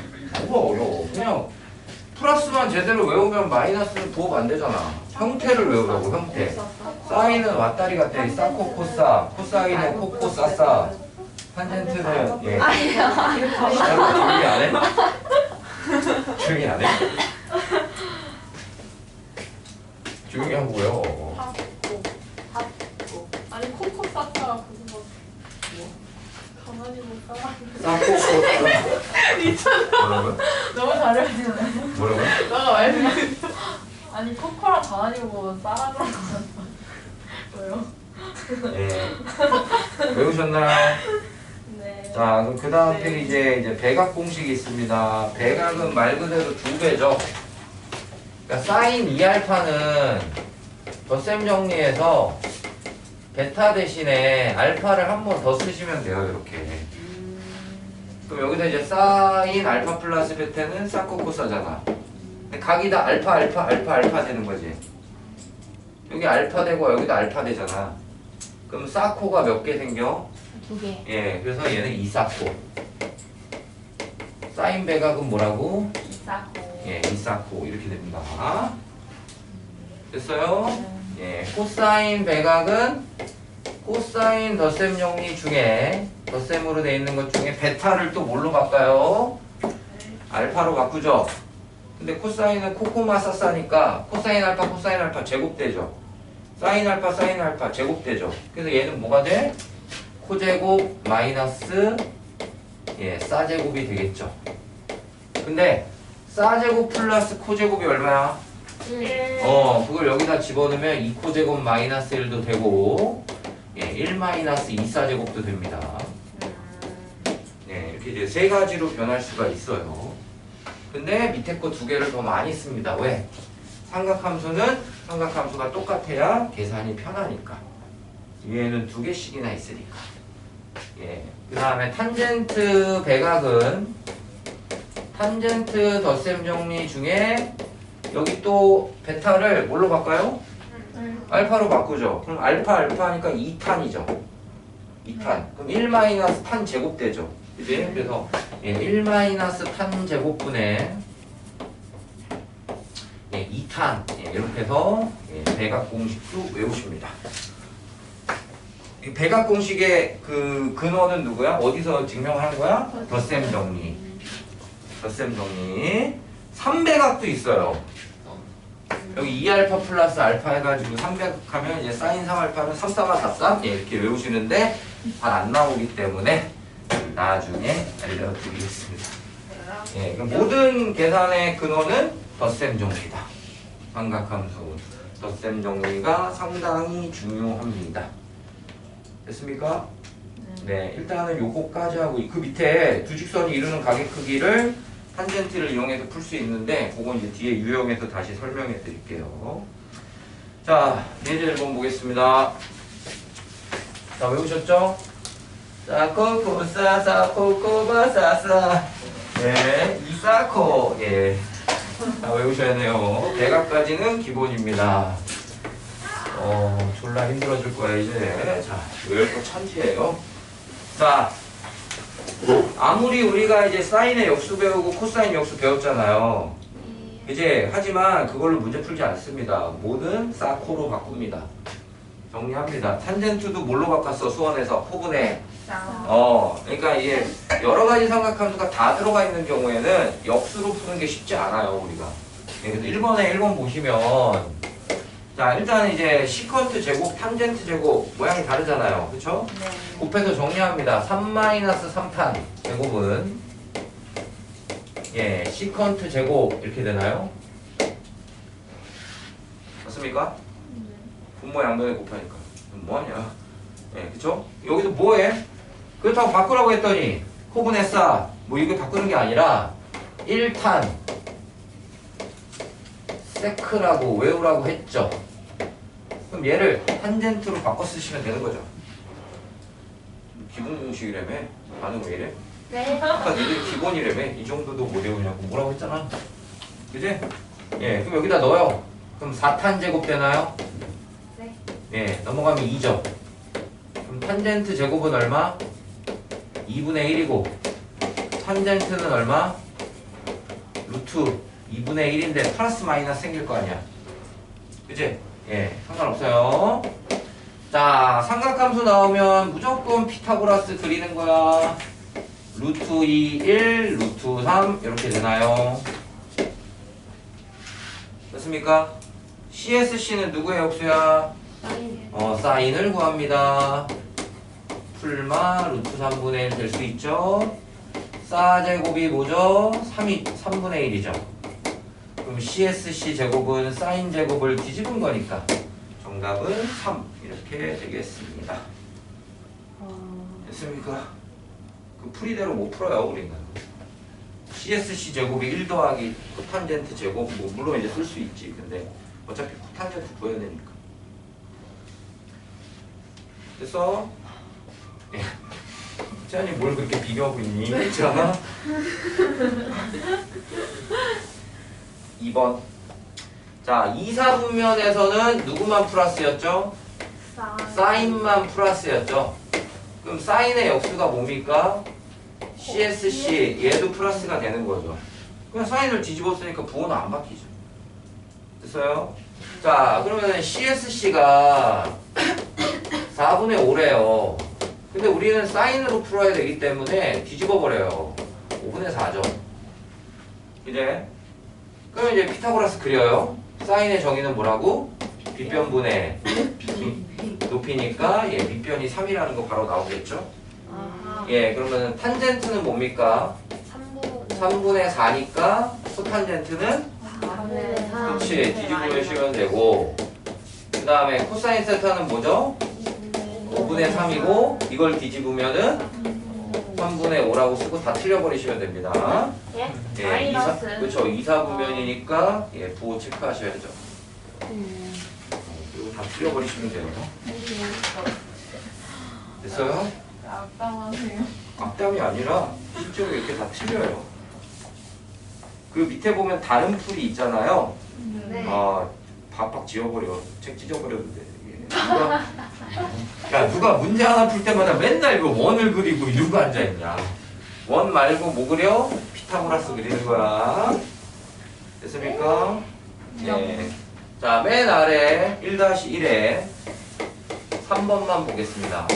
Speaker 1: 어려워. 그냥 플러스만 제대로 외우면 마이너스는 부업 안 되잖아. 형태를 외우라고 형태. 사인은 왔다리 갔다리 싸코 코싸, 코사인은 코코 싸싸, 탄젠트는 예. 조용히 안 해? 조용히 안 해? 조용히 하고요.
Speaker 2: 아니 코코 싸다가 그거 뭐 가만히 못 살아.
Speaker 1: 싸코 코싸. 뭐라고요?
Speaker 2: 너무 잘해주네.
Speaker 1: 뭐라고요?
Speaker 2: 너가 말했어. 아니 코코랑 가만히 보고 싸라는 거 왜요?
Speaker 1: 예. 외우셨나요?
Speaker 2: 네.
Speaker 1: 자, 그럼 그 다음
Speaker 2: 네.
Speaker 1: 페이지에 이제 배각 공식이 있습니다. 배각은 말 그대로 두 배죠. 그러니까 사인 2알파는 덧셈 정리해서 베타 대신에 알파를 한 번 더 쓰시면 돼요, 이렇게. 그럼 여기다 이제 사인 알파 플러스 베타는 사코코사잖아. 근데 각이 다 알파 되는 거지. 여기 알파 되고 여기도 알파 되잖아. 그럼 사코가 몇 개 생겨?
Speaker 3: 2개.
Speaker 1: 예, 그래서 얘는 이사코. 사인 배각은 뭐라고?
Speaker 3: 이사고.
Speaker 1: 예, 이사코 이렇게 됩니다. 됐어요? 예, 코사인 배각은 코사인 덧셈 정리 중에 덧셈으로 돼 있는 것 중에 베타를 또 뭘로 바꿔요? 알파로 바꾸죠. 근데 코사인은 코코마사사니까 코사인 알파 제곱되죠. 사인 알파 제곱되죠. 그래서 얘는 뭐가 돼? 코제곱 마이너스 예, 사제곱이 되겠죠. 근데 사제곱 플러스 코제곱이 얼마야? 그걸 여기다 집어넣으면 2코제곱 마이너스 1도 되고 예, 1 마이너스 2사제곱도 됩니다. 예, 이렇게 이제 세 가지로 변할 수가 있어요. 근데 밑에 거 두 개를 더 많이 씁니다. 왜? 삼각함수는 삼각함수가 똑같아야 계산이 편하니까. 위에는 두 개씩이나 있으니까. 예. 그 다음에 탄젠트 배각은 탄젠트 덧셈 정리 중에 여기 또 베타를 뭘로 바꿔요? 알파로 바꾸죠. 그럼 알파니까 2탄이죠. 2탄. 그럼 1 마이너스 탄 제곱되죠. 그지? 그래서 1 마이너스 탄 제곱분의 2탄 이렇게 해서 배각 공식도 외우십니다. 이 배각 공식의 그 근원은 누구야? 어디서 증명하는 거야? 덧셈 정리. 덧셈 정리. 3배각도 있어요. 여기 2알파 플러스 알파 해가지고 300하면 이제 사인 3알파는 3, 4가 4, 3 이렇게 외우시는데 잘 안 나오기 때문에 나중에 알려드리겠습니다. 예, 그럼 모든 계산의 근원은 덧셈 정리다. 삼각함수 덧셈 정리가 상당히 중요합니다. 됐습니까? 네, 일단은 요거까지 하고 그 밑에 두 직선이 이루는 가게 크기를 탄젠트를 이용해서 풀 수 있는데 그건 이제 뒤에 유형에서 다시 설명해 드릴게요. 자, 예제 1번 보겠습니다. 자, 외우셨죠? 자, 코코사사 코코바사사 네, 이사코 예. 자, 외우셔야 돼요. 대각까지는 기본입니다. 졸라 힘들어질 거야 이제. 자, 외울 거 천지예요. 자, 아무리 우리가 이제 사인의 역수 배우고 코사인 역수 배웠잖아요. 이제 하지만 그걸로 문제 풀지 않습니다. 뭐는 사코로 바꿉니다. 정리합니다. 탄젠트도 뭘로 바꿨어? 수원에서 포분에. 그러니까 이게 여러 가지 삼각함수가 다 들어가 있는 경우에는 역수로 푸는 게 쉽지 않아요, 우리가. 그래서 1번에 1번 보시면 자, 일단 이제 시컨트 제곱, 탄젠트 제곱 모양이 다르잖아요. 그쵸?
Speaker 3: 네.
Speaker 1: 곱해서 정리합니다. 3-3탄 제곱은 예, 시컨트 제곱 이렇게 되나요? 맞습니까? 분모 양변에 곱하니까 뭐하냐? 예, 그쵸? 여기서 뭐해? 그렇다고 바꾸라고 했더니 코분에싸 뭐 이거 바꾸는 게 아니라 1탄 세크라고 외우라고 했죠. 그럼 얘를 탄젠트로 바꿔 쓰시면 되는 거죠. 기본 공식이라며? 반응 왜 이래?
Speaker 3: 네.
Speaker 1: 아까 니들 기본이라며? 이 정도도 못 외우냐고 뭐라고 했잖아. 그지? 예, 그럼 여기다 넣어요. 그럼 4탄 제곱 되나요?
Speaker 3: 네.
Speaker 1: 예, 넘어가면 2죠. 그럼 탄젠트 제곱은 얼마? 2분의 1이고 탄젠트는 얼마? 루트 2분의 1인데 플러스 마이너스 생길 거 아니야. 그치? 예, 상관없어요. 자, 삼각함수 나오면 무조건 피타고라스 그리는 거야. 루트 2, 1, 루트 3 이렇게 되나요? 됐습니까? CSC는 누구의 역수야? 사인을 구합니다. 풀마 루트 3분의 1 될 수 있죠? 사제곱이 뭐죠? 3분의 1이죠. 그럼 CSC 제곱은 사인 제곱을 뒤집은 거니까 정답은 3 이렇게 되겠습니다. 됐습니까? 그 풀이대로 못 풀어요 우리는. CSC 제곱이 1 더하기 코탄젠트 제곱 뭐 물론 이제 쓸 수 있지. 근데 어차피 코탄젠트 구해야 되니까. 됐어? 예. 채연이 뭘 그렇게 비교하고 있니? 그렇지 않아? 2번. 자, 2, 4분면에서는 누구만 플러스였죠? 사인만 플러스였죠? 그럼 사인의 역수가 뭡니까? CSC 얘도 플러스가 되는 거죠. 그냥 사인을 뒤집었으니까 부호는 안 바뀌죠. 됐어요? 자, 그러면 CSC가 4분의 5래요. 근데 우리는 사인으로 풀어야 되기 때문에 뒤집어 버려요. 5분의 4죠. 이제 그럼 이제 피타고라스 그려요. 사인의 정의는 뭐라고? 빗변분의 높이니까 예, 밑변이 3이라는 거 바로 나오겠죠? 예, 그러면 탄젠트는 뭡니까? 3분의 4니까 코탄젠트는 그렇지, 뒤집으시면 되고 그 다음에 코사인 세타는 뭐죠? 5분의 3이고 이걸 뒤집으면은 3분의 5라고 쓰고 다 틀려버리시면 됩니다.
Speaker 3: 예?
Speaker 1: 예,
Speaker 3: 마이너스.
Speaker 1: 그렇죠. 2, 4분면이니까 예, 부호 체크하셔야죠. 그리고 다 틀려버리시면 돼요. 됐어요?
Speaker 2: 악담하세요.
Speaker 1: 악담이 아니라 실제로 이렇게 다 틀려요. 그 밑에 보면 다른 풀이 있잖아요.
Speaker 3: 네.
Speaker 1: 아, 박박 지워버려. 책 찢어버려도 돼. 누가 문제 하나 풀 때마다 맨날 이거 원을 그리고 누가 앉아있냐. 원 말고 뭐 그려? 피타고라스 그리는 거야. 됐습니까? 네. 자, 맨 아래 1-1에 3번만 보겠습니다.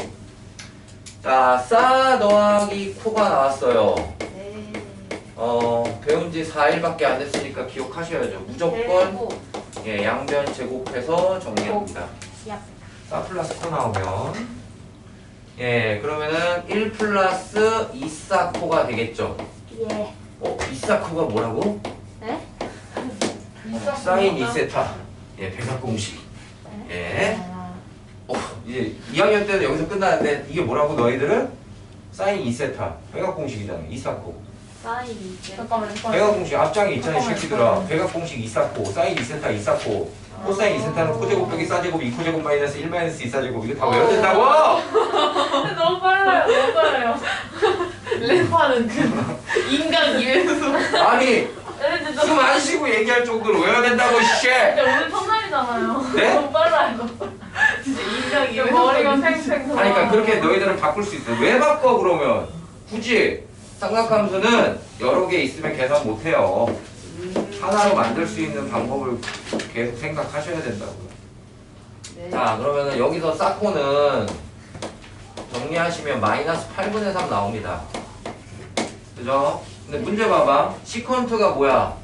Speaker 1: 자, 싸 더하기 코가 나왔어요.
Speaker 3: 네.
Speaker 1: 배운 지 4일밖에 안 됐으니까 기억하셔야죠. 무조건 예, 양변 제곱해서 정리합니다. 싸 플러스 코 나오면 예, 그러면은 1 플러스 2싸 코가 되겠죠.
Speaker 3: 예.
Speaker 1: 2싸 코가 뭐라고?
Speaker 3: 네?
Speaker 1: 사인 2세타. 예, 백악 공식. 예. 이제 2학년 때는 여기서 끝나는데 이게 뭐라고 너희들은? 사인 2세타. 백악 공식이잖아. 이사코.
Speaker 3: 사인 이제.
Speaker 2: 잠깐만.
Speaker 1: 백악 공식 앞장에 있잖아, 이
Speaker 2: 잠깐만,
Speaker 1: 새끼들아.
Speaker 2: 잠깐만.
Speaker 1: 백악 공식 이사코. 사인 2세타 이사코. 코사인 2세타는 코제곱 빼기 사제곱 2코제곱 마이너스 1 마이너스 2사제곱. 이거 다 외워야 된다고!
Speaker 2: 너무 빨라요. 너무 빨라요.
Speaker 3: 랩하는 그 인간 이외수.
Speaker 1: 아니,
Speaker 2: 진짜
Speaker 1: 숨 안 쉬고 얘기할 정도로 외워야 된다고, 씨!
Speaker 2: 오늘 첫날이잖아요.
Speaker 1: 네?
Speaker 2: 너무 빨라요.
Speaker 3: 진짜 인간 이외수.
Speaker 2: 머리가 팽팽 돌아.
Speaker 1: 아니, 그러니까 그렇게 너희들은 바꿀 수 있어. 왜 바꿔, 그러면? 굳이 삼각함수는 여러 개 있으면 계산 못 해요. 하나로 만들 수 있는 방법을 계속 생각하셔야 된다고요.
Speaker 3: 네.
Speaker 1: 자, 그러면은 여기서 사코는 정리하시면 마이너스 8분의 3 나옵니다. 그죠? 근데 문제 봐봐. 시컨트가 뭐야?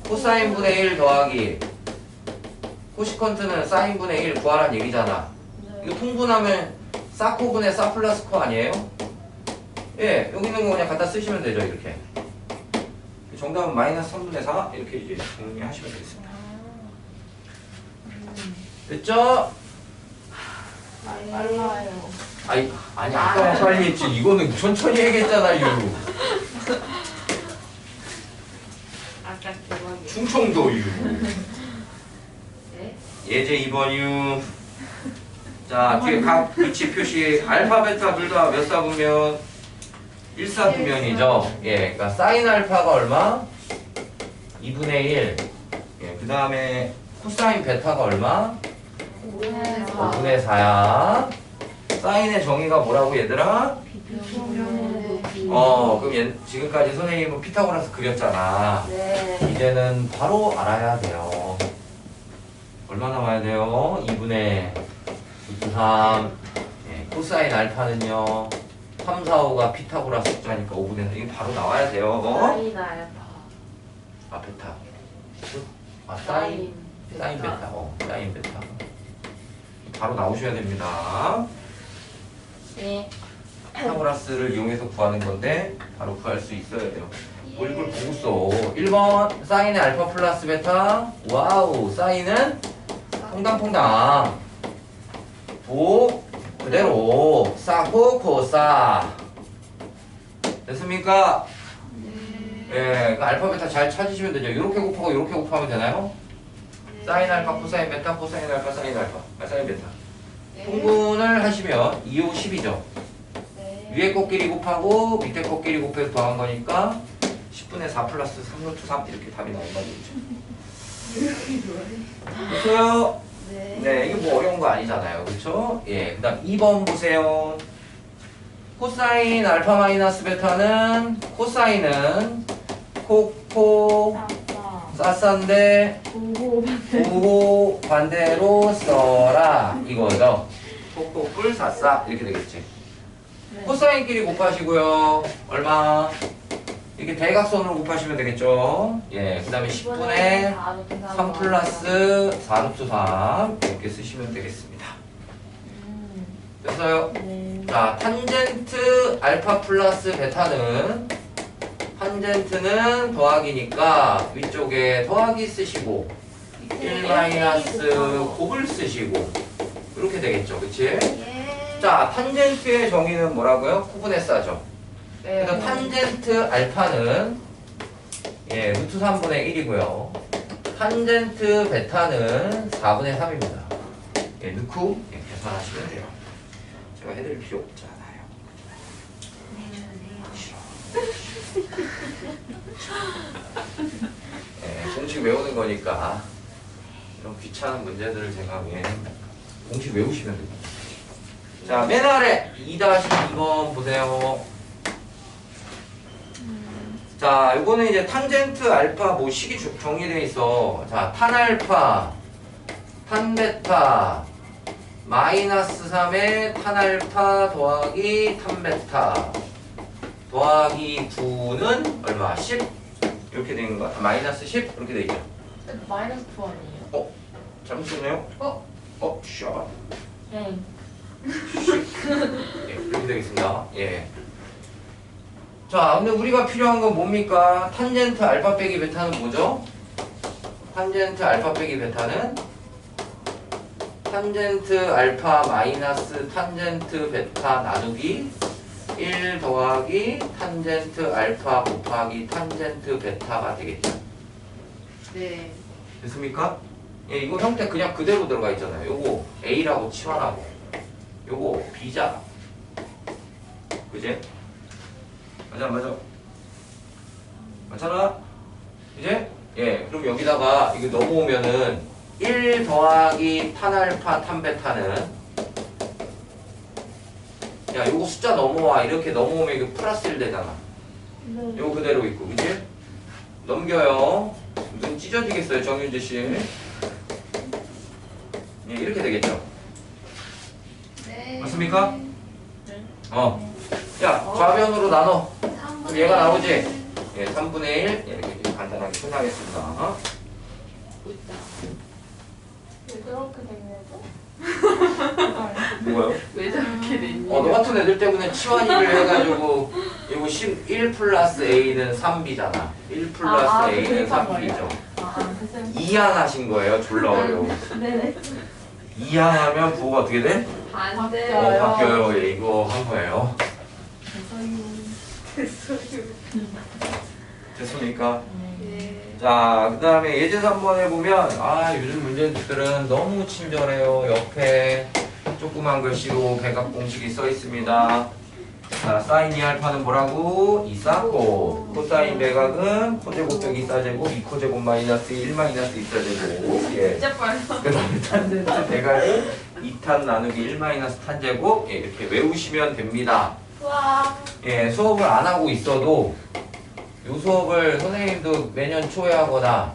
Speaker 1: 코사인분의 1 더하기 코시컨트는 사인분의 1 구하란 얘기잖아. 이거 통분하면 사코분의 사 플러스 코 아니에요? 예, 여기 있는 거 그냥 갖다 쓰시면 되죠, 이렇게. 정답은 마이너스 3분의 4 이렇게 이제 정리하시면 되겠습니다. 됐죠?
Speaker 2: 빨라요.
Speaker 1: 아니 아까 빨리 했지. 이거는 천천히 얘기했잖아요.
Speaker 3: 아까 대박이야.
Speaker 1: 충청도유.
Speaker 3: 네.
Speaker 1: 예제 2번유. 자, 뒤에 각 위치 표시 알파 베타 둘 다 몇 사분면? 1사분면이죠. 예, 그러니까 사인 알파가 얼마? 2분의 1. 예, 그 다음에 코사인 베타가 얼마? 5분의 4야. 사인의 정의가 뭐라고 얘들아? 그럼 지금까지 선생님은 피타고라스 그렸잖아.
Speaker 3: 네.
Speaker 1: 이제는 바로 알아야 돼요. 얼마 나와야 돼요? 2분의 3. 예, 코사인 알파는요. 3, 4, 5가 피타고라스 숫자니까 5분의 4. 이게 바로 나와야 돼요.
Speaker 3: 사인 알파.
Speaker 1: 아, 베타. 사인 베타. 사인 베타. 바로 나오셔야 됩니다.
Speaker 3: 네.
Speaker 1: 피타고라스를 이용해서 구하는 건데 바로 구할 수 있어야 돼요. 이걸 보고 써. 1번 사인의 알파 플러스 베타. 와우. 사인은 퐁당퐁당. 도 그대로 사코 코사. 됐습니까? 예, 그 알파 베타 잘 찾으시면 되죠. 이렇게 곱하고 이렇게 곱하면 되나요? 사인 알파 코사인 베타 코사인 알파 사인 알파 사인 베타. 통분을 하시면 2, 5, 10이죠. 위에 것끼리 곱하고 밑에 것끼리 곱해서 더한 거니까 10분의 4 플러스 3루트 3 이렇게 답이 나온다는 거죠. 됐어요? 네, 이게 뭐 어려운 거 아니잖아요. 그렇죠? 예, 그 다음 2번 보세요. 코사인 알파 마이너스 베타는 코사인은 코코 싸싼데 보고 반대로 써라 이거죠. 코코 뿔 싸싸 이렇게 되겠지. 코사인끼리 곱하시고요. 얼마? 이렇게 대각선으로 곱하시면 되겠죠. 예, 그 다음에 10분의 3 플러스 4루트 3 이렇게 쓰시면 되겠습니다. 됐어요? 자, 탄젠트 알파 플러스 베타는 탄젠트는 더하기니까 위쪽에 더하기 쓰시고 1 마이너스 곱을 쓰시고 이렇게 되겠죠. 그치? 자, 탄젠트의 정의는 뭐라고요? 코분의4죠. 그래서 탄젠트 알파는 예, 루트 3분의 1이고요. 탄젠트 베타는 4분의 3입니다. 예, 넣고 예, 계산하시면 돼요. 제가 해드릴 필요 없잖아요. 예, 공식 외우는 거니까 이런 귀찮은 문제들을 제가 왜 공식 외우시면 됩니다. 자, 맨 아래 2-2번 보세요. 자, 이거는 이제 탄젠트 알파 뭐 식이 정리되어 있어. 자, 탄 알파, 탄 베타, 마이너스 3에 탄 알파 더하기 탄 베타 더하기 9는 얼마? 10? 이렇게 되는 거야. 마이너스 10? 이렇게 돼 있죠.
Speaker 2: 마이너스 9 아니에요?
Speaker 1: 잘못 썼네요? 샤.
Speaker 2: 네.
Speaker 1: 예, 이렇게 되겠습니다. 예. 자, 근데 우리가 필요한 건 뭡니까? 탄젠트 알파 빼기 베타는 뭐죠? 탄젠트 알파 빼기 베타는 탄젠트 알파 마이너스 탄젠트 베타 나누기 1 더하기 탄젠트 알파 곱하기 탄젠트 베타가 되겠죠.
Speaker 3: 네.
Speaker 1: 됐습니까? 예, 이거 형태 그냥 그대로 들어가 있잖아요. 요거 A라고 치환하고 요거 B잖아. 그지? 맞아. 맞잖아? 이제? 예, 그럼 여기다가 이거 넘어오면은 1 더하기 탄알파 탄베타는 야, 요거 숫자 넘어와. 이렇게 넘어오면 이거 플러스 1 되잖아.
Speaker 2: 네.
Speaker 1: 요거 그대로 있고, 그지? 넘겨요. 눈 찢어지겠어요, 정윤재 씨. 예, 이렇게 되겠죠.
Speaker 3: 네.
Speaker 1: 맞습니까?
Speaker 2: 네.
Speaker 1: 야, 좌변으로 나눠. 그럼 얘가 나오지?
Speaker 3: 네.
Speaker 1: 예, 3분의 1. 이렇게 간단하게 표현하겠습니다.
Speaker 3: 웃다.
Speaker 2: 왜 저렇게 된 거죠?
Speaker 1: 뭐가요?
Speaker 3: 왜 저렇게 됐니?
Speaker 1: 너 같은 애들 때문에 치환이를 해가지고 이거 1 플러스 A는 3B잖아. 1 플러스 A는
Speaker 2: 대입한
Speaker 1: 3B죠.
Speaker 2: 됐어요.
Speaker 1: 이항하신 거예요. 졸라 어려워.
Speaker 2: 네네.
Speaker 1: 이항하면 부호가 어떻게 돼?
Speaker 3: 반대.
Speaker 2: 바뀌어요.
Speaker 1: 바뀌어요. 예, 이거 한 거예요. 됐습니까?
Speaker 3: 네.
Speaker 1: 자, 그 다음에 예제 3번에 보면 요즘 문제들은 너무 친절해요. 옆에 조그만 글씨로 백악 공식이 써 있습니다. 자, 사인 2알파는 뭐라고? 2사코. 코사인 백악은 코제곱 빼기 2사제곱 2코제곱 마이너스 1 마이너스 2사제곱. 예.
Speaker 3: 진짜 빨라.
Speaker 1: 그 다음에 탄젠트 백악은 2탄 나누기 1 마이너스 탄제곱. 예, 이렇게 외우시면 됩니다.
Speaker 3: 와.
Speaker 1: 예, 수업을 안 하고 있어도 요 수업을 선생님도 매년 초에 하거나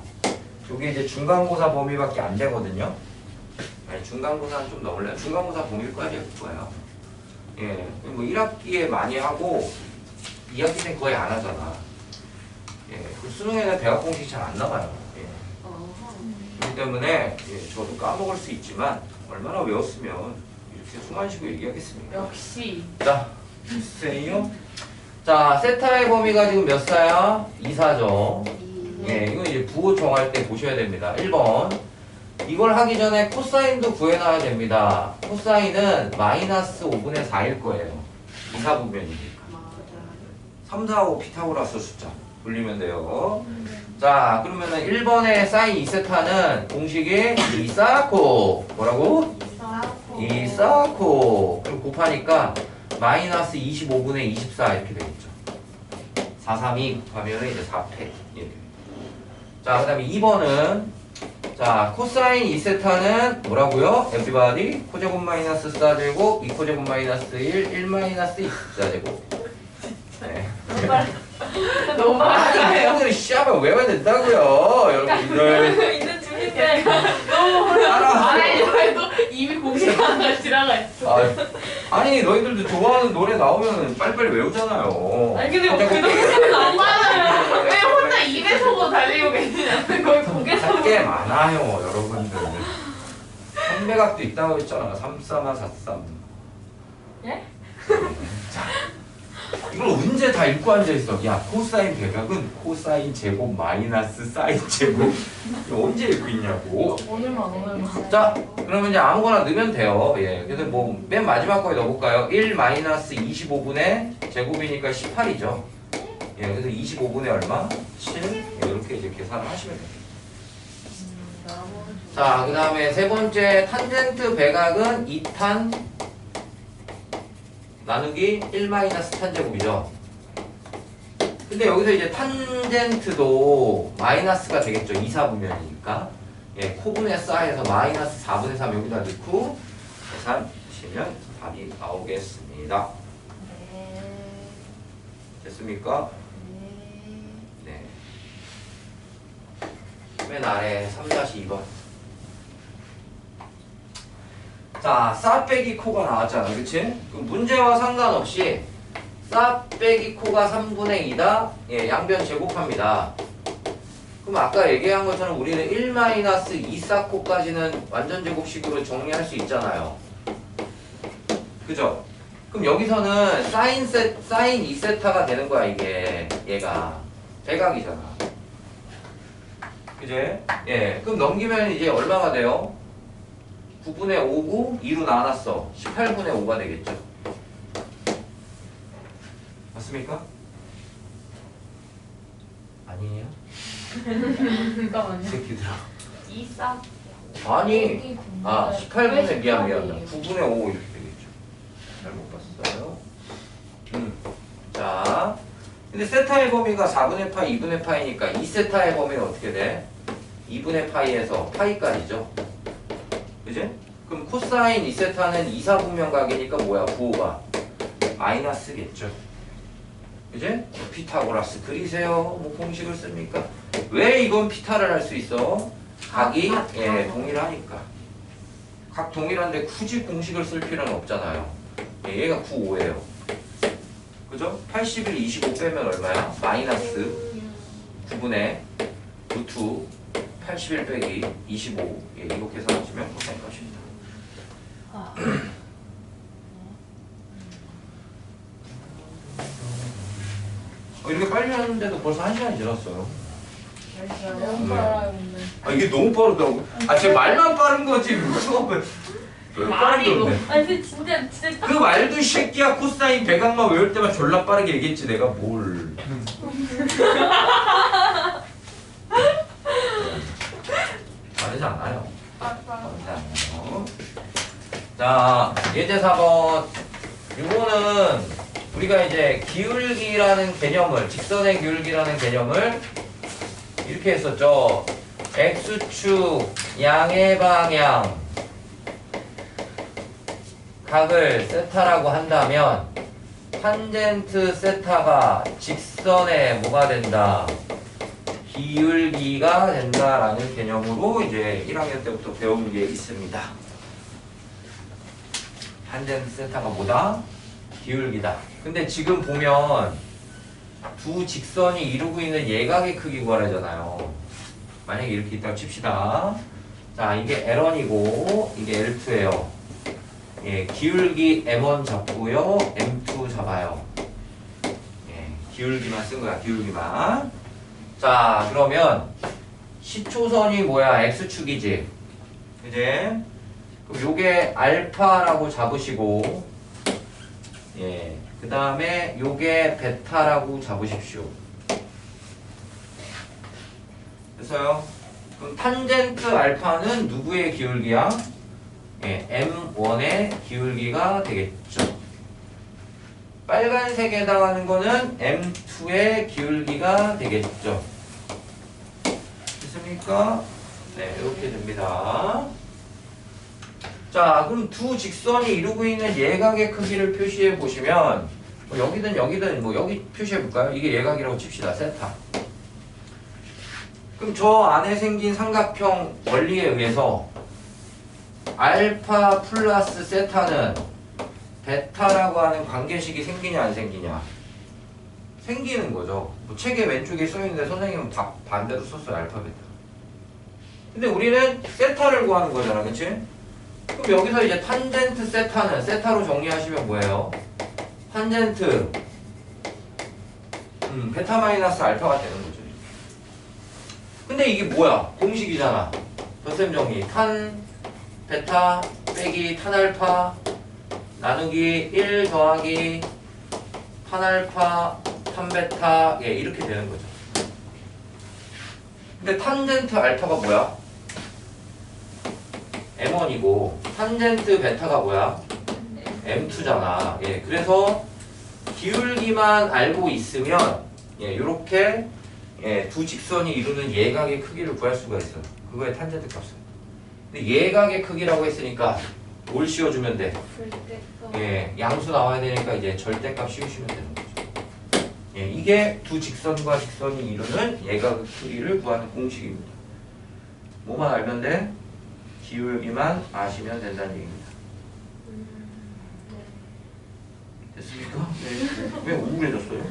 Speaker 1: 요게 이제 중간고사 범위밖에 안 되거든요. 아니, 중간고사는 좀 넘을래요. 중간고사 범위까지 할 거예요. 예, 뭐 1학기에 많이 하고 2학기 때 거의 안 하잖아. 예, 그 수능에는 대학 공식 잘 안 나와요. 예. 그렇기 때문에 저도 까먹을 수 있지만 얼마나 외웠으면 이렇게 숨 안 쉬고 얘기하겠습니까?
Speaker 3: 역시.
Speaker 1: 자, 주세요. 자, 세타의 범위가 지금 몇 사야? 2사죠. 예, 이건 이제 부호 정할 때 보셔야 됩니다. 1번. 이걸 하기 전에 코사인도 구해놔야 됩니다. 코사인은 마이너스 5분의 4일 거예요. 2사분면이니까.
Speaker 3: 맞아.
Speaker 1: 3, 4, 5 피타고라스 숫자 돌리면 돼요. 자, 그러면은 1번의 사인 2세타는 공식이 2사코. 뭐라고? 2사코. 그럼 곱하니까 마이너스 25분의 24 이렇게 되겠죠. 4, 3, 2 곱하면 이제 4패. 예. 자, 그 다음에 2번은 자, 코사인 2세타는 뭐라고요? everybody? 코제곱 마이너스 4제곱 2코제곱 마이너스 1 마이너스 24제곱. 네.
Speaker 3: 너무 빨라요.
Speaker 1: 아니, 여러분들이 시합을 외워야 된다고요. 여러분들.
Speaker 2: 있는 중인데 너무
Speaker 1: 알아.
Speaker 3: 아니, 또 이미 공식하는 지나가 있어.
Speaker 1: 아니, 너희들도 좋아하는 노래 나오면 빨리빨리 외우잖아요.
Speaker 2: 아니 근데
Speaker 1: 코제곱
Speaker 2: 그 노래는 안 맞아요.
Speaker 3: 왜 혼자 입에서고 달리고 계시냐는 거의 고개서.
Speaker 1: 할 게 많아요, 여러분들. 선배각도 있다고 했잖아. 3, 4, 4, 3.
Speaker 2: 예?
Speaker 1: 자, 이걸 언제 다 읽고 앉아있어? 야, 코사인 백악은 코사인 제곱 마이너스 사인 제곱. 이거 언제 읽고 있냐고.
Speaker 2: 오늘만.
Speaker 1: 자, 그러면 이제 아무거나 넣으면 돼요. 예. 그래서 뭐 맨 마지막 거에 넣어볼까요? 1 마이너스 25분의 제곱이니까 18이죠. 예, 그래서 25분의 얼마? 7. 예, 이렇게 이제 계산을 하시면 됩니다. 자, 그 다음에 세 번째 탄젠트 백악은 2탄 나누기 1 마이너스 탄제곱이죠. 근데 여기서 이제 탄젠트도 마이너스가 되겠죠. 2, 4분면이니까. 예, 코분의 싸해서 마이너스 4분의 3 여기다 넣고 계산하시면 답이 나오겠습니다. 됐습니까? 네. 맨 아래 3-2번. 자, 싸 빼기 코가 나왔잖아. 그치? 그럼 문제와 상관없이 싸 빼기 코가 3분의 2다. 예, 양변 제곱합니다. 그럼 아까 얘기한 것처럼 우리는 1-2사코까지는 완전 제곱식으로 정리할 수 있잖아요. 그죠? 그럼 여기서는 사인 2세타가 되는 거야, 이게. 얘가. 백악이잖아. 그제? 예. 그럼 넘기면 이제 얼마가 돼요? 9분의 5고 2로 나눴어. 18분의 5가 되겠죠. 맞습니까? 아니에요?
Speaker 2: 잠깐만요.
Speaker 1: 새끼들아.
Speaker 3: 이사.
Speaker 1: 아니, 18분의 미안. 9분의 5 이렇게 되겠죠. 잘못 봤어요. 자, 근데 세타의 범위가 4분의 파이, 2분의 파이니까 이 세타의 범위는 어떻게 돼? 2분의 파이에서 파이까지죠. 그지? 그럼 코사인 2세타는 2, 4분면각이니까 뭐야? 부호가 마이너스겠죠. 그지? 피타고라스 그리세요. 뭐 공식을 씁니까? 왜 이건 피타를 할 수 있어? 각이 동일하니까. 각 동일한데 굳이 공식을 쓸 필요는 없잖아요. 얘가 9, 5예요. 그죠? 81, 25 빼면 얼마야? 마이너스 9분의 루트 81 빼기 25. 이거 계산하시면 될 것입니다. 이렇게 빨리 하는데도 벌써 1시간이 지났어요.
Speaker 2: 너무 빨라요, 근데.
Speaker 1: 이게 너무 빠르다고? 제 말만 빠른 거지. 왜
Speaker 3: 말이
Speaker 1: 빠른데?
Speaker 2: 아니, 근데 진짜
Speaker 1: 그 말도 이 새끼야 코사인 배각만 외울 때만 졸라 빠르게 얘기했지 내가 뭘. 빠르지 않아요. 빠르지 않아요. 자, 예제 4번. 이거는 우리가 이제 기울기라는 개념을, 직선의 기울기라는 개념을 이렇게 했었죠. X축 양의 방향 각을 세타라고 한다면 탄젠트 세타가 직선에 뭐가 된다? 기울기가 된다라는 개념으로 이제 1학년 때부터 배운 게 있습니다. 탄젠트 세타가 뭐다? 기울기다. 근데 지금 보면 두 직선이 이루고 있는 예각의 크기 구하라잖아요. 만약에 이렇게 있다고 칩시다. 자, 이게 L1이고 이게 L2예요. 예, 기울기 M1 잡고요, M2 잡아요. 예, 기울기만 쓴 거야, 기울기만. 자, 그러면 시초선이 뭐야? X축이지. 그지? 그럼 요게 알파라고 잡으시고, 예, 그 다음에 요게 베타라고 잡으십시오. 됐어요? 그럼 탄젠트 알파는 누구의 기울기야? 예, M1의 기울기가 되겠죠. 빨간색에 해당하는 거는 M2의 기울기가 되겠죠. 됐습니까? 네, 이렇게 됩니다. 자, 그럼 두 직선이 이루고 있는 예각의 크기를 표시해 보시면 뭐 여기든 뭐 여기 표시해 볼까요? 이게 예각이라고 칩시다. 세타. 그럼 저 안에 생긴 삼각형 원리에 의해서 알파 플러스 세타는 베타라고 하는 관계식이 생기냐 안 생기냐? 생기는 거죠. 뭐 책의 왼쪽에 써있는데 선생님은 반대로 썼어요. 알파 베타. 근데 우리는 세타를 구하는 거잖아. 그치? 그럼 여기서 이제 탄젠트 세타는 세타로 정리하시면 뭐예요? 탄젠트 베타 마이너스 알파가 되는 거죠. 근데 이게 뭐야? 공식이잖아. 덧셈 정리. 탄 베타 빼기 탄 알파 나누기 1 더하기 탄 알파 탄 베타 예, 이렇게 되는 거죠. 근데 탄젠트 알파가 뭐야? M1이고 탄젠트 베타가 뭐야? M2잖아. 예, 그래서 기울기만 알고 있으면 예, 요렇게 예, 두 직선이 이루는 예각의 크기를 구할 수가 있어요. 그거의 탄젠트 값은. 근데 예각의 크기라고 했으니까 뭘 씌워주면 돼? 예, 양수 나와야 되니까 이제 절대값 씌우시면 되는 거죠. 예, 이게 두 직선과 직선이 이루는 예각의 크기를 구하는 공식입니다. 뭐만 알면 돼? 기울기만 아시면 된다는 얘기입니다. 됐습니까? 네. 왜 우울해졌어요?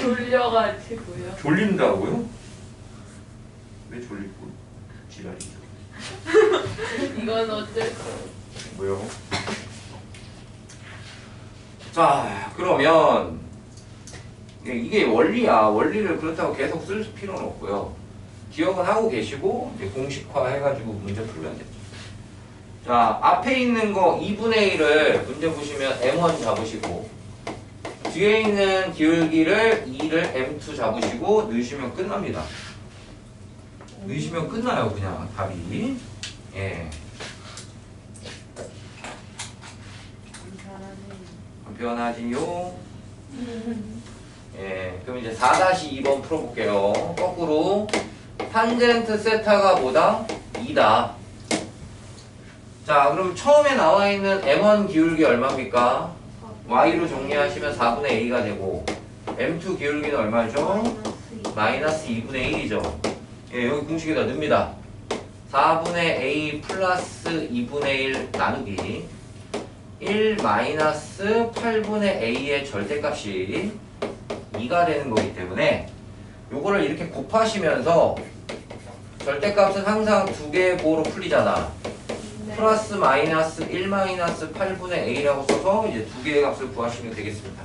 Speaker 3: 졸려가지고요.
Speaker 1: 졸린다고요? 왜 졸리고 지랄이죠?
Speaker 3: 이건 어쩔 수
Speaker 1: 뭐요? 자, 그러면 이게 원리야. 원리를 그렇다고 계속 쓸 필요는 없고요. 기억은 하고 계시고 이제 공식화 해가지고 문제 풀면 되죠. 자, 앞에 있는 거 2분의 1을 문제 보시면 M1 잡으시고 뒤에 있는 기울기를 2를 M2 잡으시고 넣으시면 끝납니다. 넣으시면 끝나요, 그냥 답이. 예. 변하지요. 예, 그럼 이제 4-2번 풀어볼게요. 거꾸로 탄젠트 세타가 뭐다? 2다. 자, 그럼 처음에 나와 있는 M1 기울기 얼마입니까? Y로 정리하시면 4분의 A가 되고 M2 기울기는 얼마죠? 마이너스 2분의 1이죠. 예, 여기 공식에다 넣습니다. 4분의 A 플러스 2분의 1 나누기 1 마이너스 8분의 A의 절대값이 2가 되는 거기 때문에 요거를 이렇게 곱하시면서 절대값은 항상 두 개의 보호로 풀리잖아. 플러스 마이너스 1 마이너스 8분의 A라고 써서 이제 두 개의 값을 구하시면 되겠습니다.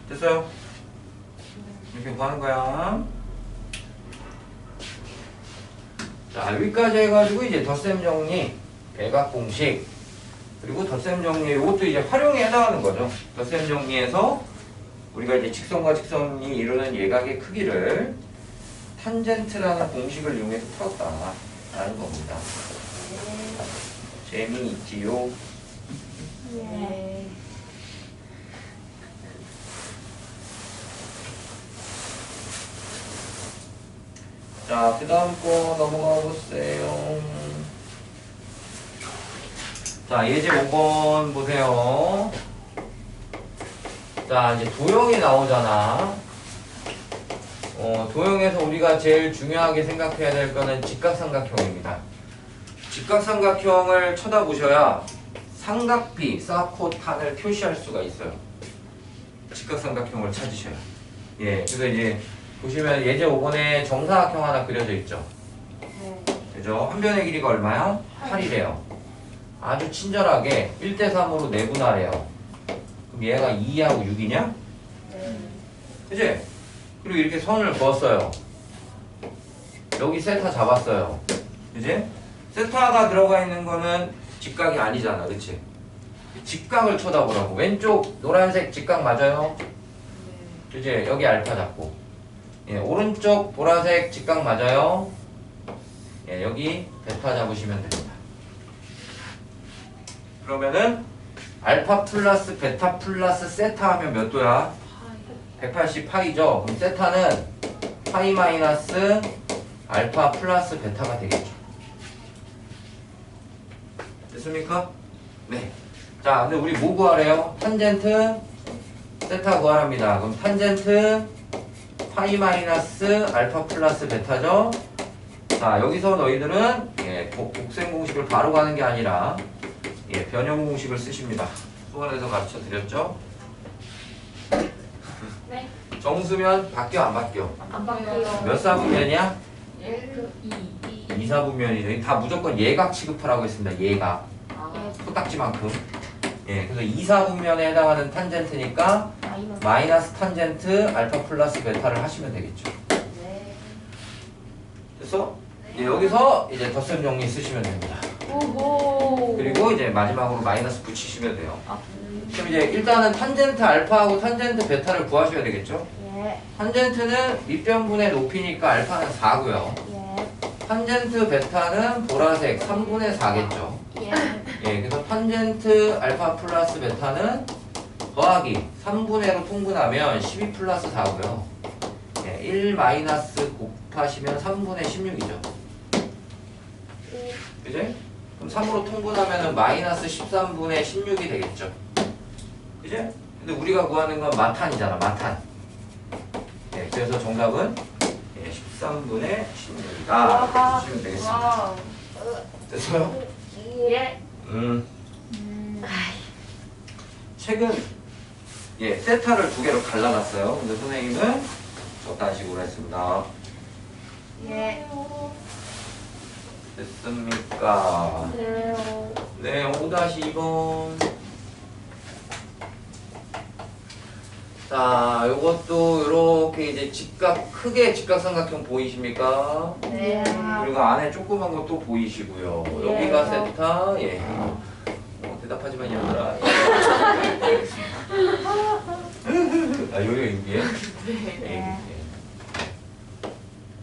Speaker 1: 됐어요? 이렇게 구하는 거야. 자, 여기까지 해가지고 이제 덧셈 정리, 대각 공식, 그리고 덧셈 정리, 이것도 이제 활용에 해당하는 거죠. 덧셈 정리에서 우리가 이제 직선과 직선이 이루는 예각의 크기를 탄젠트라는 공식을 이용해서 풀었다라는 겁니다. 재미있지요?
Speaker 2: 네.
Speaker 1: 자, 그 다음 거 넘어가 보세요. 자, 예제 5번 보세요. 자, 이제 도형이 나오잖아. 도형에서 우리가 제일 중요하게 생각해야 될 거는 직각삼각형입니다. 직각삼각형을 쳐다보셔야 삼각비, 사코탄을 표시할 수가 있어요. 직각삼각형을 찾으셔야. 예, 그래서 이제 보시면 예제 5번에 정사각형 하나 그려져 있죠. 그죠? 한 변의 길이가 얼마야? 8이래요. 아주 친절하게 1대3으로 내분할해요. 그럼 얘가 2하고 6이냐? 그치? 그리고 이렇게 선을 그었어요. 여기 세타 잡았어요. 그치? 세타가 들어가 있는 거는 직각이 아니잖아. 그치? 직각을 쳐다보라고. 왼쪽 노란색 직각 맞아요? 그치? 여기 알파 잡고. 예, 오른쪽 보라색 직각 맞아요? 예, 여기 베타 잡으시면 됩니다. 그러면은 알파 플러스 베타 플러스 세타 하면 몇 도야? 180 파이죠? 그럼 세타는 파이 마이너스 알파 플러스 베타가 되겠죠. 됐습니까? 네. 자, 근데 우리 뭐 구하래요? 탄젠트 세타 구하랍니다. 그럼 탄젠트 파이 마이너스 알파 플러스 베타죠? 자, 여기서 너희들은 예, 곱셈 공식을 바로 가는 게 아니라 예, 변형 공식을 쓰십니다. 수원에서 가르쳐 드렸죠?
Speaker 3: 네.
Speaker 1: 정수면 바뀌어 안 바뀌어?
Speaker 3: 안 바뀌어요.
Speaker 1: 몇 사분면이야?
Speaker 3: 2.
Speaker 1: 2사분면이죠. 다 무조건 예각 취급하라고 했습니다. 예각.
Speaker 3: 아.
Speaker 1: 코딱지만큼. 예, 그래서 2사분면에 해당하는 탄젠트니까 마이너스 탄젠트 알파 플러스 베타를 하시면 되겠죠. 됐어? 이제 여기서 이제 덧셈 정리 쓰시면 됩니다.
Speaker 3: 오호.
Speaker 1: 그리고 이제 마지막으로 마이너스 붙이시면 돼요. 그럼 이제 일단은 탄젠트 알파하고 탄젠트 베타를 구하셔야 되겠죠? 탄젠트는 밑변분의 높이니까 알파는 4고요. 탄젠트 베타는 보라색 3분의 4겠죠. 예, 그래서 탄젠트 알파 플러스 베타는 더하기 3분의로 통분하면 12 플러스 4고요. 예, 1 마이너스 곱하시면 3분의 16이죠. 그지? 그럼 3으로 통분하면 마이너스 13분의 16이 되겠죠. 그지? 근데 우리가 구하는 건 마탄이잖아, 마탄. 예, 그래서 정답은 13분의 16이다. 주시면 되겠습니다.
Speaker 3: 와.
Speaker 1: 됐어요?
Speaker 3: 예.
Speaker 1: 책은 세타를 두 개로 갈라놨어요. 근데 선생님은 저딴 식으로 했습니다. 됐습니까? 네, 5-2번. 자, 요것도 이렇게 이제 크게 직각삼각형 보이십니까?
Speaker 2: 네.
Speaker 1: 그리고 안에 조그만 것도 보이시고요.
Speaker 2: 예.
Speaker 1: 여기가 세타, 예. 대답하지만 얘들아. 아, 여기가 6이에요?
Speaker 3: 네.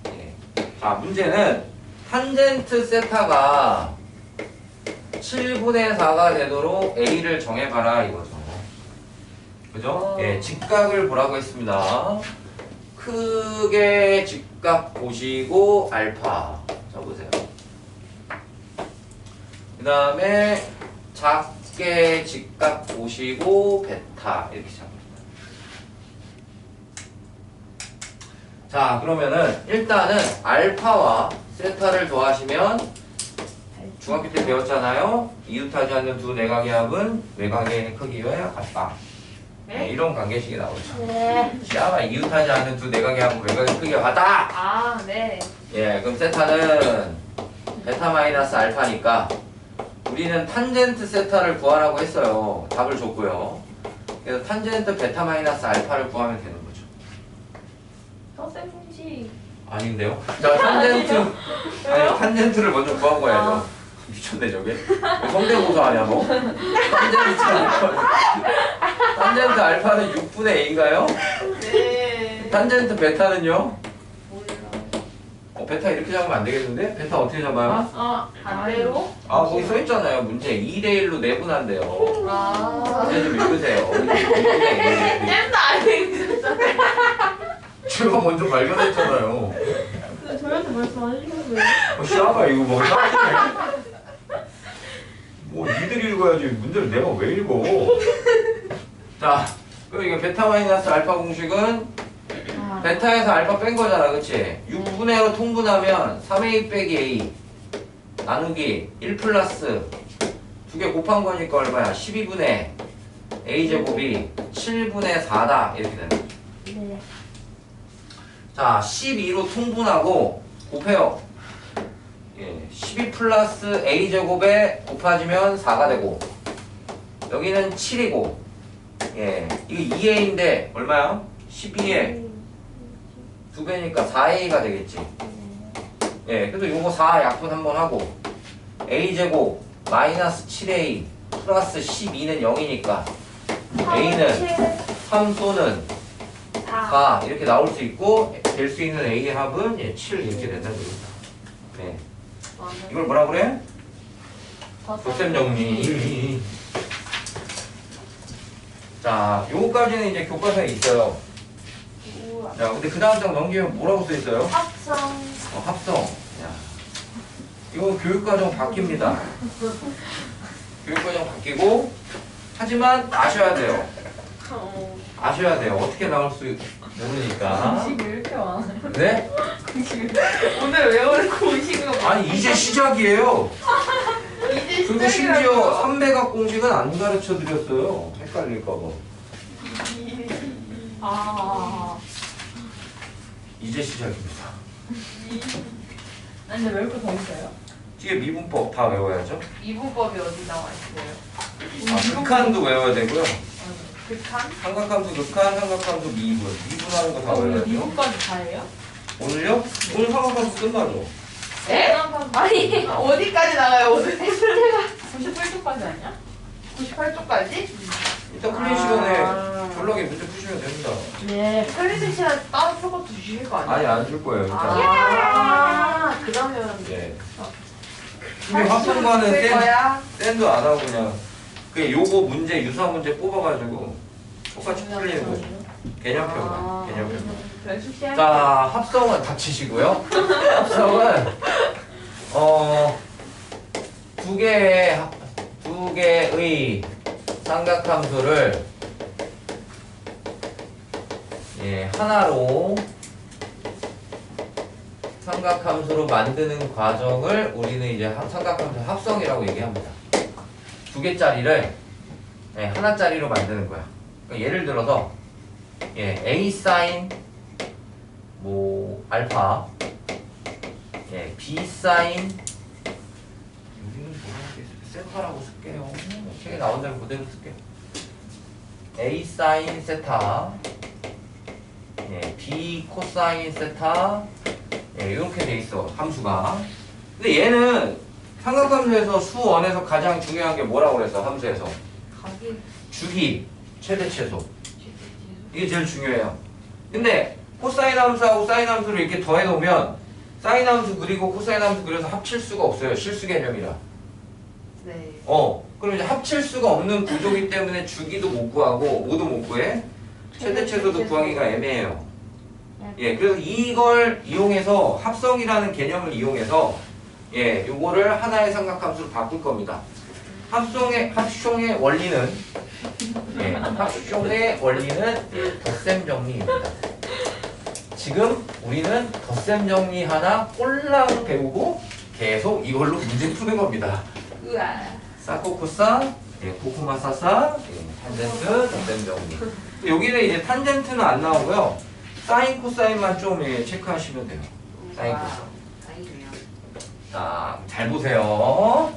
Speaker 1: 예. 자, 문제는 탄젠트 세타가 7분의 4가 되도록 A를 정해봐라 이거죠. 그죠? 예, 직각을 보라고 했습니다. 크게 직각 보시고 알파 적으세요. 그 다음에 작게 직각 보시고 베타 이렇게 잡습니다. 자, 그러면은 일단은 알파와 세타를 더하시면 중학교 때 배웠잖아요. 이웃하지 않는 두 내각의 합은 외곽의 크기와 같다. 네, 이런 관계식이 나오죠.
Speaker 2: 네.
Speaker 1: 시아가 이웃하지 않는 두 내각의 합은 외곽의 크기와 같다.
Speaker 3: 아, 네.
Speaker 1: 예, 그럼 세타는 베타 마이너스 알파니까 우리는 탄젠트 세타를 구하라고 했어요. 답을 줬고요. 그래서 탄젠트 베타 마이너스 알파를 구하면 되는 거죠.
Speaker 2: 더센 분식.
Speaker 1: 아닌데요? 자, 탄젠트 아니 탄젠트를 먼저 구하고 가야죠. 미쳤네 저게. 성대모사 아니야 너? 탄젠트 알파는 6분의 A인가요?
Speaker 3: 네.
Speaker 1: 탄젠트 베타는요?
Speaker 3: 몰라.
Speaker 1: 베타 이렇게 잡으면 안 되겠는데? 베타 어떻게 잡아요?
Speaker 3: 반대로?
Speaker 1: 아 거기 써있잖아요. 문제 2대1로 내분한대요.
Speaker 3: 아.
Speaker 1: 문제 좀 읽으세요.
Speaker 3: 잼도 안 읽으셨잖아요.
Speaker 1: 제가 먼저 발견했잖아요.
Speaker 2: 근데 저희한테 말씀 안 해주셨어요.
Speaker 1: 시아가 이거 뭐 깜짝이야. 뭐 니들이 읽어야지 문제를 내가 왜 읽어. 자, 그럼 이거 베타 마이너스 알파 공식은 베타에서 알파 뺀 거잖아, 그치? 6분의 1로 통분하면 3a 빼기 a 나누기 1 플러스 두 개 곱한 거니까 얼마야? 12분의 a 제곱이 7분의 4다 이렇게 되는 거죠.
Speaker 2: 네.
Speaker 1: 자, 12로 통분하고 곱해요. 예, 12 플러스 a 제곱에 곱해지면 4가 되고 여기는 7이고 예, 이거 2a인데 얼마야? 12에 2배니까 4a가 되겠지. 예, 그래서 요거 4 약분 한번 하고 a 제곱 마이너스 7a 플러스 12는 0이니까 a는 3 또는 4 이렇게 나올 수 있고 될 수 있는 a의 합은 예, 7 이렇게 된다는 겁니다. 네. 이걸 뭐라 그래? 덧셈 정리. 자, 요거까지는 이제 교과서에 있어요. 자, 근데 그 다음 장 넘기면 뭐라고 써 있어요?
Speaker 3: 합성.
Speaker 1: 합성. 야. 이거 교육과정 바뀝니다. 교육과정 바뀌고 하지만 아셔야 돼요. 아셔야 돼요. 어떻게 나올 수 모르니까.
Speaker 2: 공식이 왜 이렇게 많아요?
Speaker 1: 네?
Speaker 3: 오늘 외울 공식은
Speaker 1: 아니 이제 시작이에요.
Speaker 3: 이제
Speaker 1: 그리고 심지어 3배각 공식은 안 가르쳐 드렸어요. 헷갈릴까봐. 이제 시작입니다.
Speaker 2: 아니 근데 왜 이렇게 더 있어요?
Speaker 1: 뒤에 미분법 다 외워야죠.
Speaker 3: 이분법이 어디 나와 있어요?
Speaker 1: 아, 극한도 외워야 되고요.
Speaker 3: 극한?
Speaker 1: 삼각함수 극한, 삼각함수 미분. 미분하는 거 다
Speaker 2: 오늘
Speaker 1: 외워야죠.
Speaker 2: 미국까지 다 해요?
Speaker 1: 오늘요? 오늘 삼각함수 끝나죠.
Speaker 3: 에? 아니 어디까지 나가요 오늘?
Speaker 2: 98초까지 아니야?
Speaker 3: 98쪽까지?
Speaker 1: 이따 풀린 시간에 졸라게 문제 푸시면 됩니다.
Speaker 2: 네.
Speaker 3: 클리스 시간 따로 표가 주실 거 아니에요?
Speaker 1: 아니 안 줄 거예요. 일단.
Speaker 3: 그러면
Speaker 1: 네. 근데 합성과는
Speaker 3: 쓸 거야?
Speaker 1: 센도 안 하고 그냥 그 요거 문제 유사 문제 뽑아가지고 똑같이 풀리는 거죠. 개념표만. 개념표만.
Speaker 3: 연습시간?
Speaker 1: 자, 합성은 닥치시고요. 합성은 두 개의 삼각함수를 예, 하나로 삼각함수로 만드는 과정을 우리는 이제 삼각함수 합성이라고 얘기합니다. 두 개짜리를 예, 하나짜리로 만드는 거야. 그러니까 예를 들어서 예, A 사인 뭐 알파 예, B 사인 여기는 뭐라고 쓰겠어요? 세타라고 쓸게요. 책에 나온 대로 그대로 쓸게요. A 사인 세타 예, b 코사인 세타 예, 이렇게 돼 있어 함수가. 근데 얘는 삼각함수에서 수원에서 가장 중요한 게 뭐라고 그랬어? 함수에서
Speaker 3: 가기
Speaker 1: 주기 최대 최소 이게 제일 중요해요. 근데 코사인 함수하고 사인 함수를 이렇게 더해 놓으면 사인 함수 그리고 코사인 함수 그려서 합칠 수가 없어요. 실수 개념이라.
Speaker 3: 네.
Speaker 1: 그럼 이제 합칠 수가 없는 구조기 때문에 주기도 못 구하고 뭐도 못 구해. 최대 최소도 구하기가 애매해요. 예, 그래서 이걸 이용해서 합성이라는 개념을 이용해서 예, 요거를 하나의 삼각함수로 바꿀 겁니다. 합성의 원리는 예, 합성의 원리는 예, 덧셈 정리입니다. 지금 우리는 덧셈 정리 하나 꼴랑 배우고 계속 이걸로 문제 푸는 겁니다.
Speaker 3: 우와.
Speaker 1: 사코코사, 예, 코코마사사, 예, 탄젠트, 덧셈 정리. 여기는 이제 탄젠트는 안 나오고요. 사인 코사인만 좀 예, 체크하시면 돼요. 사인 코사인.
Speaker 3: 다행이네요.
Speaker 1: 자, 잘 보세요.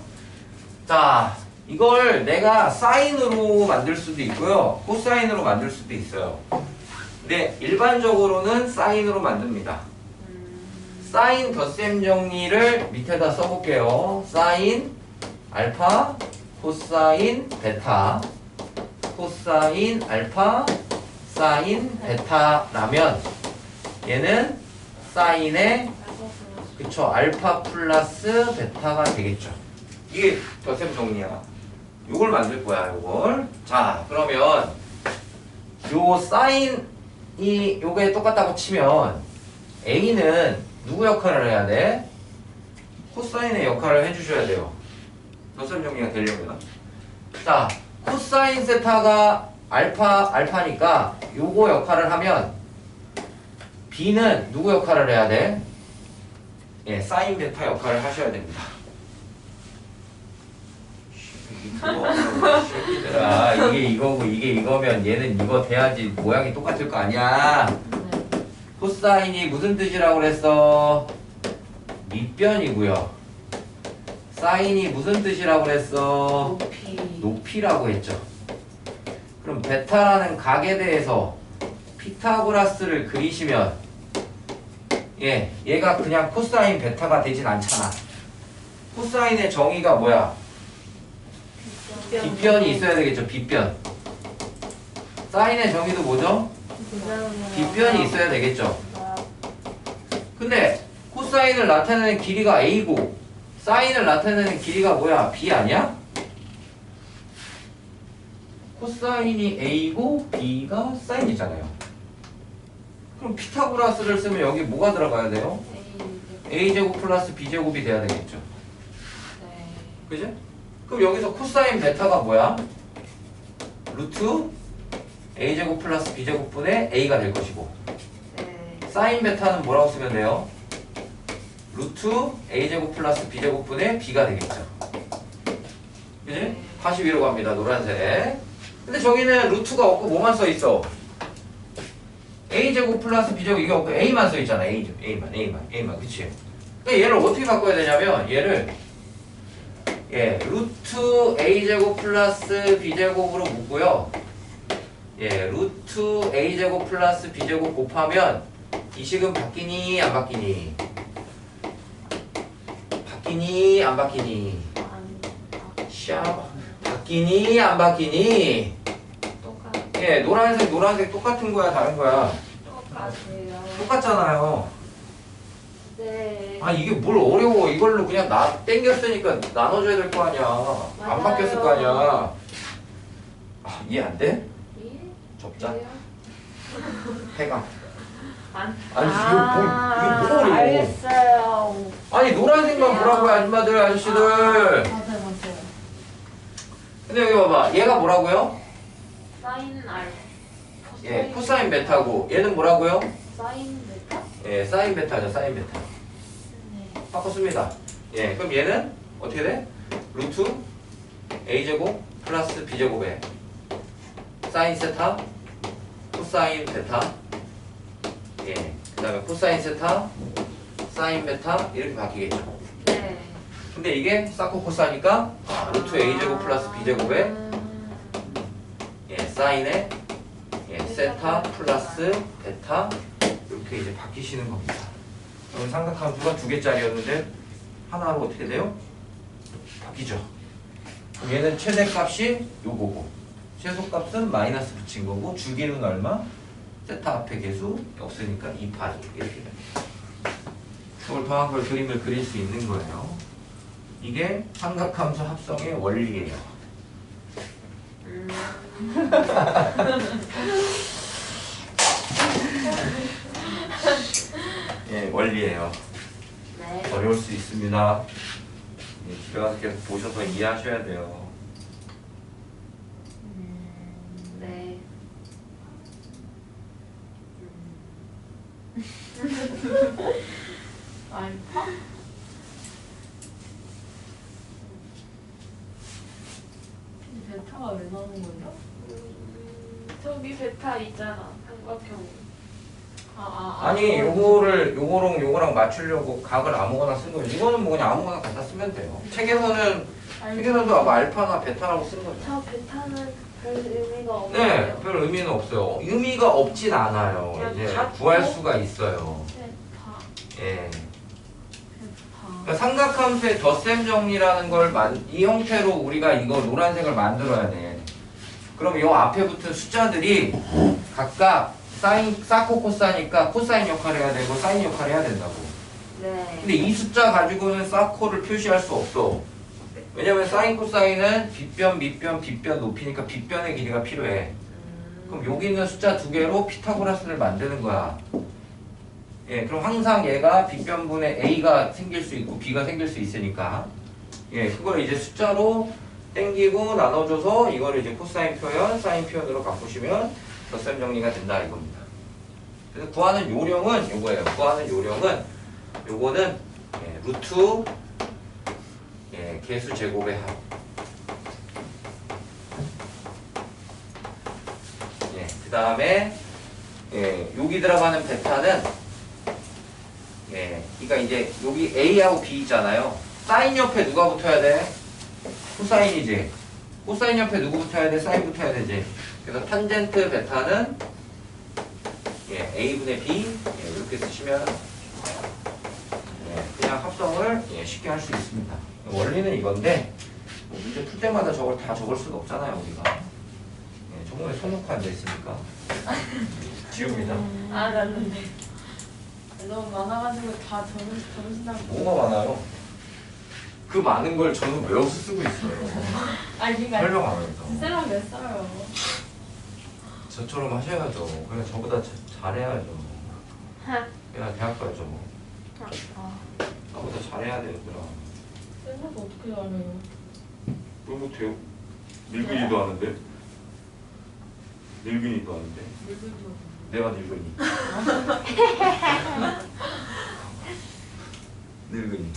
Speaker 1: 자, 이걸 내가 사인으로 만들 수도 있고요. 코사인으로 만들 수도 있어요. 근데 일반적으로는 사인으로 만듭니다. 사인 덧셈 정리를 밑에다 써볼게요. 사인 알파, 코사인 베타, 코사인 알파, 사인 베타라면 얘는 사인의 그쵸 알파 플러스 베타가 되겠죠. 이게 덧셈 정리야. 요걸 만들 거야. 요걸. 자, 그러면 요 사인이 요게 똑같다고 치면 A는 누구 역할을 해야 돼? 코사인의 역할을 해주셔야 돼요. 덧셈 정리가 되려면. 자, 코사인 세타가 알파니까 요거 역할을 하면 B는 누구 역할을 해야 돼? 예, 사인 베타 역할을 하셔야 됩니다. 새끼들아, 이게 이거고 이게 이거면 얘는 이거 돼야지 모양이 똑같을 거 아니야. 코사인이 무슨 뜻이라고 그랬어? 밑변이고요. 사인이 무슨 뜻이라고 그랬어? 높이라고 했죠. 그럼 베타라는 각에 대해서 피타고라스를 그리시면 예, 얘가 그냥 코사인 베타가 되진 않잖아. 코사인의 정의가 뭐야? 빗변이 있어야 되겠죠. 빗변. 사인의 정의도 뭐죠? 빗변이 있어야 되겠죠. 근데 코사인을 나타내는 길이가 A고 사인을 나타내는 길이가 뭐야? B 아니야? 코사인이 A고 B가 사인이잖아요. 그럼 피타고라스를 쓰면 여기 뭐가 들어가야 돼요? A제곱 플러스 B제곱이 돼야 되겠죠.
Speaker 3: 네.
Speaker 1: 그지? 그럼 여기서 코사인 베타가 뭐야? 루트 A제곱 플러스 B제곱분의 A가 될 것이고
Speaker 3: 네.
Speaker 1: 사인 베타는 뭐라고 쓰면 돼요? 루트 A제곱 플러스 B제곱분의 B가 되겠죠. 그지? 다시 위로 갑니다. 노란색. 근데 저기는 루트가 없고 뭐만 써 있어? A제곱 플러스 B제곱 이게 없고 A만 써 있잖아. A만. 그치? 그러니까 얘를 어떻게 바꿔야 되냐면 얘를 예, 루트 A제곱 플러스 B제곱으로 묶고요. 예, 루트 A제곱 플러스 B제곱 곱하면 이 식은 바뀌니 안 바뀌니? 바뀌니 안 바뀌니? 샤 바뀌니 안 바뀌니? 예, 노란색 똑같은 거야 다른 거야?
Speaker 3: 똑같아요.
Speaker 1: 똑같잖아요.
Speaker 3: 네.
Speaker 1: 아 이게 뭘 어려워. 이걸로 그냥 땡겼으니까 나눠줘야 될 거 아니야. 안
Speaker 3: 맞아요.
Speaker 1: 바뀌었을 거 아니야. 아, 이해 안 돼?
Speaker 3: 예?
Speaker 1: 접자.
Speaker 3: 그래요?
Speaker 1: 해가.
Speaker 3: 안.
Speaker 1: 아니 이게 뭐 어려워.
Speaker 2: 알겠어요.
Speaker 1: 아니 노란색만 보라고요 아줌마들 아저씨들.
Speaker 2: 맞아요.
Speaker 1: 근데 여기 봐봐. 얘가 뭐라고요?
Speaker 3: 사인 알.
Speaker 1: 예, 코사인 베타고 얘는 뭐라고요?
Speaker 3: 사인 베타?
Speaker 1: 예, 사인 베타죠. 사인 베타.
Speaker 3: 네.
Speaker 1: 바꿨습니다. 예, 그럼 얘는 어떻게 돼? 루트 A제곱 플러스 B제곱에 사인 세타 코사인 베타 예, 그 다음에 코사인 세타 사인 베타 이렇게 바뀌겠죠.
Speaker 3: 네.
Speaker 1: 근데 이게 사코코사니까 루트 A제곱 플러스 B제곱에 예, 사인에 예, 세타 플러스 베타 이렇게 이제 바뀌시는 겁니다. 그럼 삼각함수가 2개짜리였는데 하나로 어떻게 돼요? 바뀌죠. 그럼 얘는 최대값이 요거고 최소값은 마이너스 붙인 거고 주기는 얼마? 세타 앞에 계수 없으니까 2파이 이렇게 됩니다. 그걸 더한 걸 그림을 그릴 수 있는 거예요. 이게 삼각함수 합성의 원리예요. 예, 원리예요.
Speaker 3: 네.
Speaker 1: 어려울 수 있습니다. 예, 집에 가서 계속 보셔서 이해하셔야 돼요.
Speaker 3: 네.
Speaker 2: 알파? 베타가 왜 나오는 거죠?
Speaker 3: 저기 베타 있잖아. 삼각형.
Speaker 1: 아니 요거랑 맞추려고 각을 아무거나 쓴 거예요. 이거는 뭐 그냥 아무거나 갖다 쓰면 돼요. 책에서도 아마 알파나 베타라고 쓴 거죠.
Speaker 3: 저 베타는 별 의미가 없어요.
Speaker 1: 네, 별 의미는 없어요. 의미가 없진 않아요.
Speaker 3: 그냥
Speaker 1: 이제
Speaker 3: 같고.
Speaker 1: 구할 수가 있어요.
Speaker 3: 베타.
Speaker 1: 예.
Speaker 2: 베타.
Speaker 1: 그러니까 삼각함수의 덧셈 정리라는 걸 이 형태로 우리가 이거 노란색을 만들어야 돼. 그럼 이 앞에 붙은 숫자들이 각각 사코 코사니까 코사인 역할을 해야 되고 사인 역할을 해야 된다고.
Speaker 3: 네.
Speaker 1: 근데 이 숫자 가지고는 사코를 표시할 수 없어. 왜냐면 사인 코사인은 빗변, 밑변, 빗변 높이니까 빗변의 길이가 필요해. 그럼 여기 있는 숫자 2개로 피타고라스를 만드는 거야. 예, 그럼 항상 얘가 빗변분의 A가 생길 수 있고 B가 생길 수 있으니까 예, 그걸 이제 숫자로 땡기고 나눠줘서 이거를 이제 코사인 표현, 사인 표현으로 바꾸시면 덧셈 정리가 된다 이겁니다. 그래서 구하는 요령은 요거예요. 구하는 요령은 요거는 예, 루트 예, 개수 제곱의 합. 예, 그 다음에 예, 여기 들어가는 베타는 예, 그러니까 이제 여기 A하고 B 있잖아요. 사인 옆에 누가 붙어야 돼? 코사인이지. 코사인 옆에 누구 붙어야 돼? 사인 붙어야 되지. 그래서 탄젠트 베타는 예, A분의 B 예, 이렇게 쓰시면 예, 그냥 합성을 예, 쉽게 할 수 있습니다. 원리는 이건데 뭐 문제 풀 때마다 저걸 다 적을 수는 없잖아요 우리가. 예, 저번에 손놓고 앉아있으니까 지웁니다.
Speaker 2: 났는데. 너무 많아가지고 다 적으신다고.
Speaker 1: 뭐가 많아요? 그 많은 걸 저는 외워서 쓰고 있어요.
Speaker 2: 아니, 그니까.
Speaker 1: 설명 안 하면서.
Speaker 2: 쌤랑 몇 써요?
Speaker 1: 저처럼 하셔야죠. 그냥 저보다 잘해야죠. 그냥 대학 가죠. 나보다 잘해야 되더라.
Speaker 2: 쌤도 어떻게 잘해요?
Speaker 1: 왜 못해요? 늙은이도 하는데? 늙은이도 하는데? 내가 늙은이. 늙은이.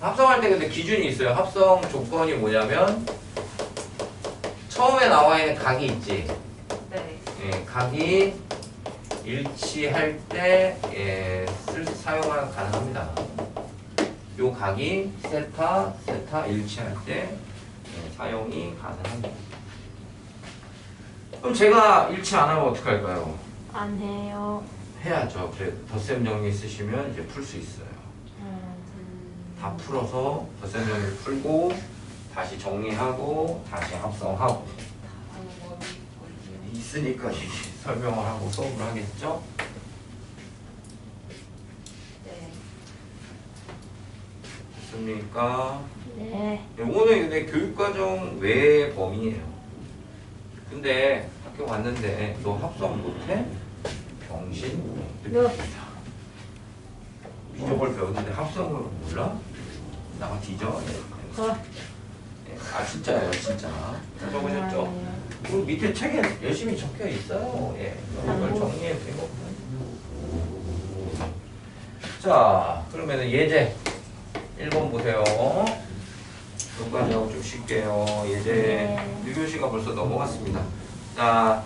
Speaker 1: 합성할 때 근데 기준이 있어요. 합성 조건이 뭐냐면 처음에 나와 있는 각이 있지.
Speaker 3: 네.
Speaker 1: 예, 각이 일치할 때 예, 사용하는 가능합니다. 요 각이 세타 일치할 때 예, 사용이 가능합니다. 그럼 제가 일치 안 하면 어떻게 할까요?
Speaker 3: 안 해요.
Speaker 1: 해야죠. 그래 덧셈 정리 쓰시면 이제 풀 수 있어요. 다 풀어서 덧셈 정리 풀고 다시 정리하고 다시 합성하고 있으니까 설명을 하고 수업을 하겠죠?
Speaker 3: 네.
Speaker 1: 됐습니까?
Speaker 3: 네.
Speaker 1: 요거는 근데 교육과정 외의 범위예요. 근데 학교 갔는데 너 합성 못해? 병신? 저걸 배웠는데 합성을 몰라? 나가 뒤져. 예, 아 진짜예요 진짜. 적으셨죠? 그 밑에 책에 열심히 적혀 있어요. 예, 이걸 정리해 드린 겁니다. 자, 그러면은 예제 1번 보세요. 여기까지 하고 좀 쉴게요. 예제 1교시가 벌써 넘어갔습니다. 자,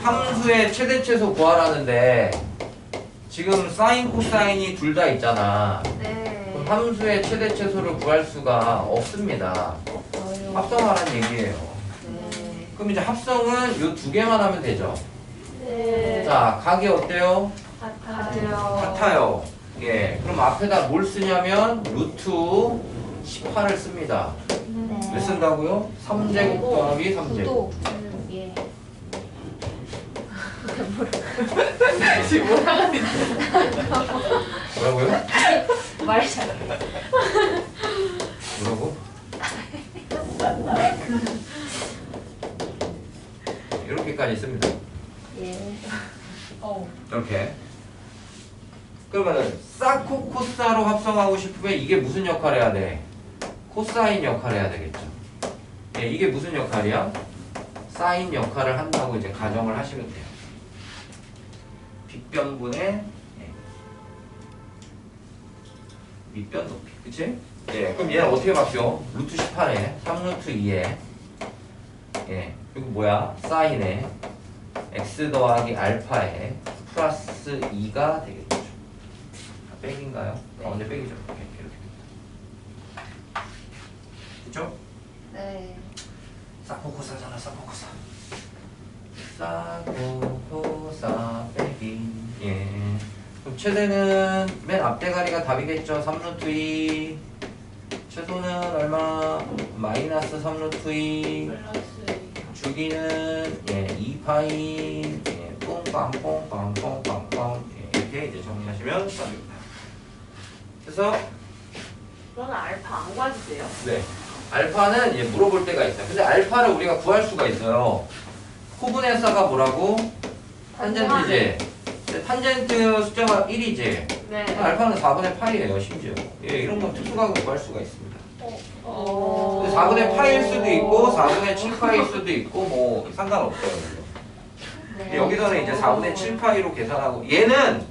Speaker 1: 함수의 최대 최소 구하라는데 지금 사인 코사인이 둘 다 있잖아.
Speaker 3: 네.
Speaker 1: 그럼 함수의 최대 최소를 구할 수가 없습니다. 합성하라는 얘기예요.
Speaker 3: 네.
Speaker 1: 그럼 이제 합성은 이 두 개만 하면 되죠.
Speaker 3: 네.
Speaker 1: 자, 각이 어때요?
Speaker 3: 같아요.
Speaker 1: 같아요. 예, 그럼 앞에다 뭘 쓰냐면 루트 18을 씁니다. 왜 쓴다고요? 3제곱 더하기 3제곱.
Speaker 3: 예.
Speaker 2: 지금 뭐라고 하는지
Speaker 1: 뭐라고요?
Speaker 3: 말이 잘.
Speaker 1: 뭐라고? 이렇게까지 씁니다.
Speaker 3: 예.
Speaker 1: 이렇게. 그러면은 사코 코사로 합성하고 싶으면 이게 무슨 역할 해야 돼? 코사인 역할 해야 되겠죠. 예, 이게 무슨 역할이야? 사인 역할을 한다고 이제 가정을 하시면 돼요. 빗변분의 밑변 높이, 그치? 예, 그럼 얘는 어떻게 바뀌어? 루트 18에 3루트 2에 예, 그리고 뭐야? 사인에 x 더하기 알파에 플러스 2가 되겠죠. 백인가요? 가운데 백이죠. 이렇게 됐죠?
Speaker 3: 네.
Speaker 1: 사코코사잖아, 사코코사. 사코코사 백인. 예. 그럼 최대는 맨 앞대가리가 답이겠죠. 3루트 2. 최소는 얼마? 마이너스 3루트 2. 주기는 예, 2파이. 예, 뽕빵뽕빵뽕빵빵. 예, 이렇게 이제 정리하시면 답입니다. 그래서
Speaker 3: 그러면 알파 안 구해도 돼요?
Speaker 1: 네. 알파는 예, 물어볼 때가 있어요. 근데 알파를 우리가 구할 수가 있어요. 코분해사가 뭐라고? 탄젠트지. 근데 탄젠트 숫자가 1이지.
Speaker 3: 네.
Speaker 1: 알파는 4분의 파이예요, 심지어. 예, 이런 건 특수각으로 구할 수가 있습니다.
Speaker 3: 어.
Speaker 1: 근데 4분의 파일 수도 있고 4분의 7파일 수도 있고 뭐 상관없어요. 근데 여기서는 이제 4분의 7파이로 계산하고 얘는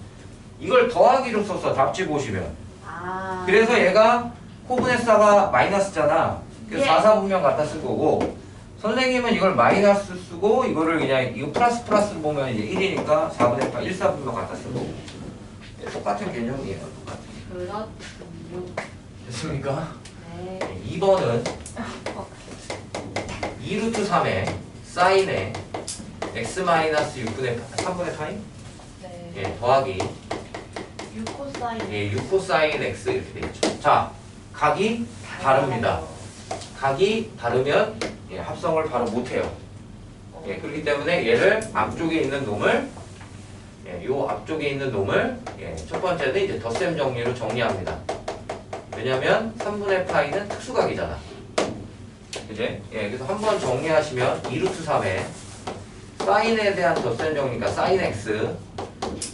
Speaker 1: 이걸 더하기로 써서 답지 보시면.
Speaker 3: 아.
Speaker 1: 그래서 얘가 코분해사가 마이너스잖아. 그래서
Speaker 3: 예.
Speaker 1: 4,4분명 갖다 쓴 거고 선생님은 이걸 마이너스 쓰고 이거를 그냥 이거 플러스 보면 이제 1이니까 4분의 8 1, 4분명 갖다 쓴 거고 똑같은 개념이에요. 똑같은.
Speaker 3: 그렇군요.
Speaker 1: 됐습니까?
Speaker 3: 네.
Speaker 1: 2번은 2루트 3에 사인에 x 마이너스 3분의 파이
Speaker 3: 네.
Speaker 1: 예, 더하기
Speaker 3: 6코사인.
Speaker 1: 예, 6코사인 x 이렇게 되겠죠. 자, 각이 다릅니다. 각이 다르면 예, 합성을 바로 못해요. 예, 그렇기 때문에 얘를 앞쪽에 있는 놈을 예, 요 앞쪽에 있는 놈을 예, 첫 번째는 이제 덧셈 정리로 정리합니다. 왜냐면 3분의 파이는 특수각이잖아. 그제? 예, 그래서 한번 정리하시면 2루트 3에 사인에 대한 덧셈 정리니까 사인 x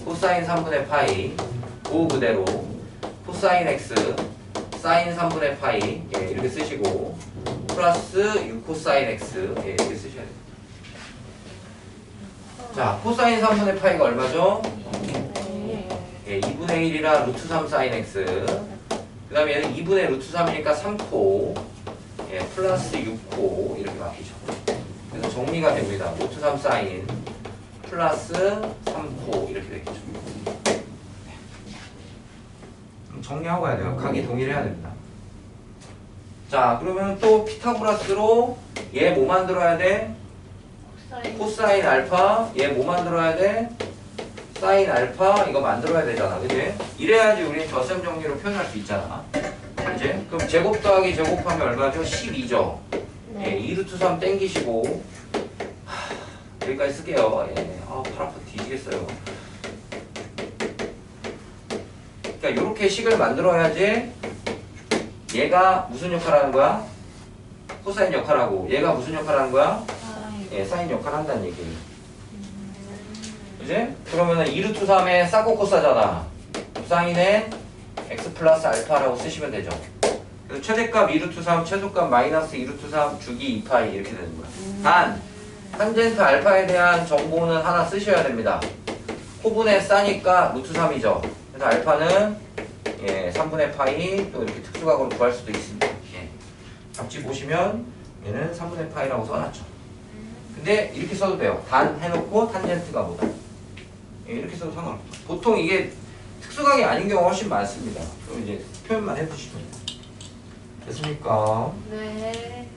Speaker 1: 코사인 3분의 파이 그 그대로 코사인 x 사인 3분의 파이 예, 이렇게 쓰시고 플러스 6코사인 x 예, 이렇게 쓰셔야 돼요. 자, 코사인 3분의 파이가 얼마죠? 예, 2분의 1이라 루트 3 사인 x 그 다음에 얘는 2분의 루트 3이니까 3코 예, 플러스 6코 이렇게 바뀌죠. 그래서 정리가 됩니다. 루트 3 사인 플러스 3코 이렇게 되겠죠. 정리하고 가야 돼요. 각이 동일해야 됩니다. 자, 그러면 또 피타고라스로 얘 뭐 만들어야 돼? 코사인 알파. 얘 뭐 만들어야 돼? 사인 알파. 이거 만들어야 되잖아. 그지? 이래야지 우리는 덧셈 정리로 표현할 수 있잖아. 그지? 그럼 제곱 더하기 제곱하면 얼마죠? 12죠. 예, 2루트 3 땡기시고 여기까지 쓸게요. 예. 아, 팔 아파 뒤지겠어요. 그러니까 이렇게 식을 만들어야지 얘가 무슨 역할을 하는 거야? 코사인 역할하고 얘가 무슨 역할을 하는 거야? 예, 사인 역할을 한다는 얘기예요. 그지? 그러면은 2루트 3에 사코코사잖아. 사인에 x 플러스 알파라고 쓰시면 되죠. 그래서 최대값 2루트 3, 최소값 마이너스 2루트 3, 주기 2파이 이렇게 되는 거야. 단, 탄젠트 알파에 대한 정보는 하나 쓰셔야 됩니다. 코분의 싸니까 루트 3이죠. 그래서 알파는 예, 3분의 파이 또 이렇게 특수각으로 구할 수도 있습니다. 예. 답지 보시면 얘는 3분의 파이라고 써놨죠. 근데 이렇게 써도 돼요. 단 해놓고 탄젠트가 뭐다. 예, 이렇게 써도 상관없어요. 보통 이게 특수각이 아닌 경우가 훨씬 많습니다. 그럼 이제 표현만 해주시면 돼요. 됐습니까?
Speaker 3: 네.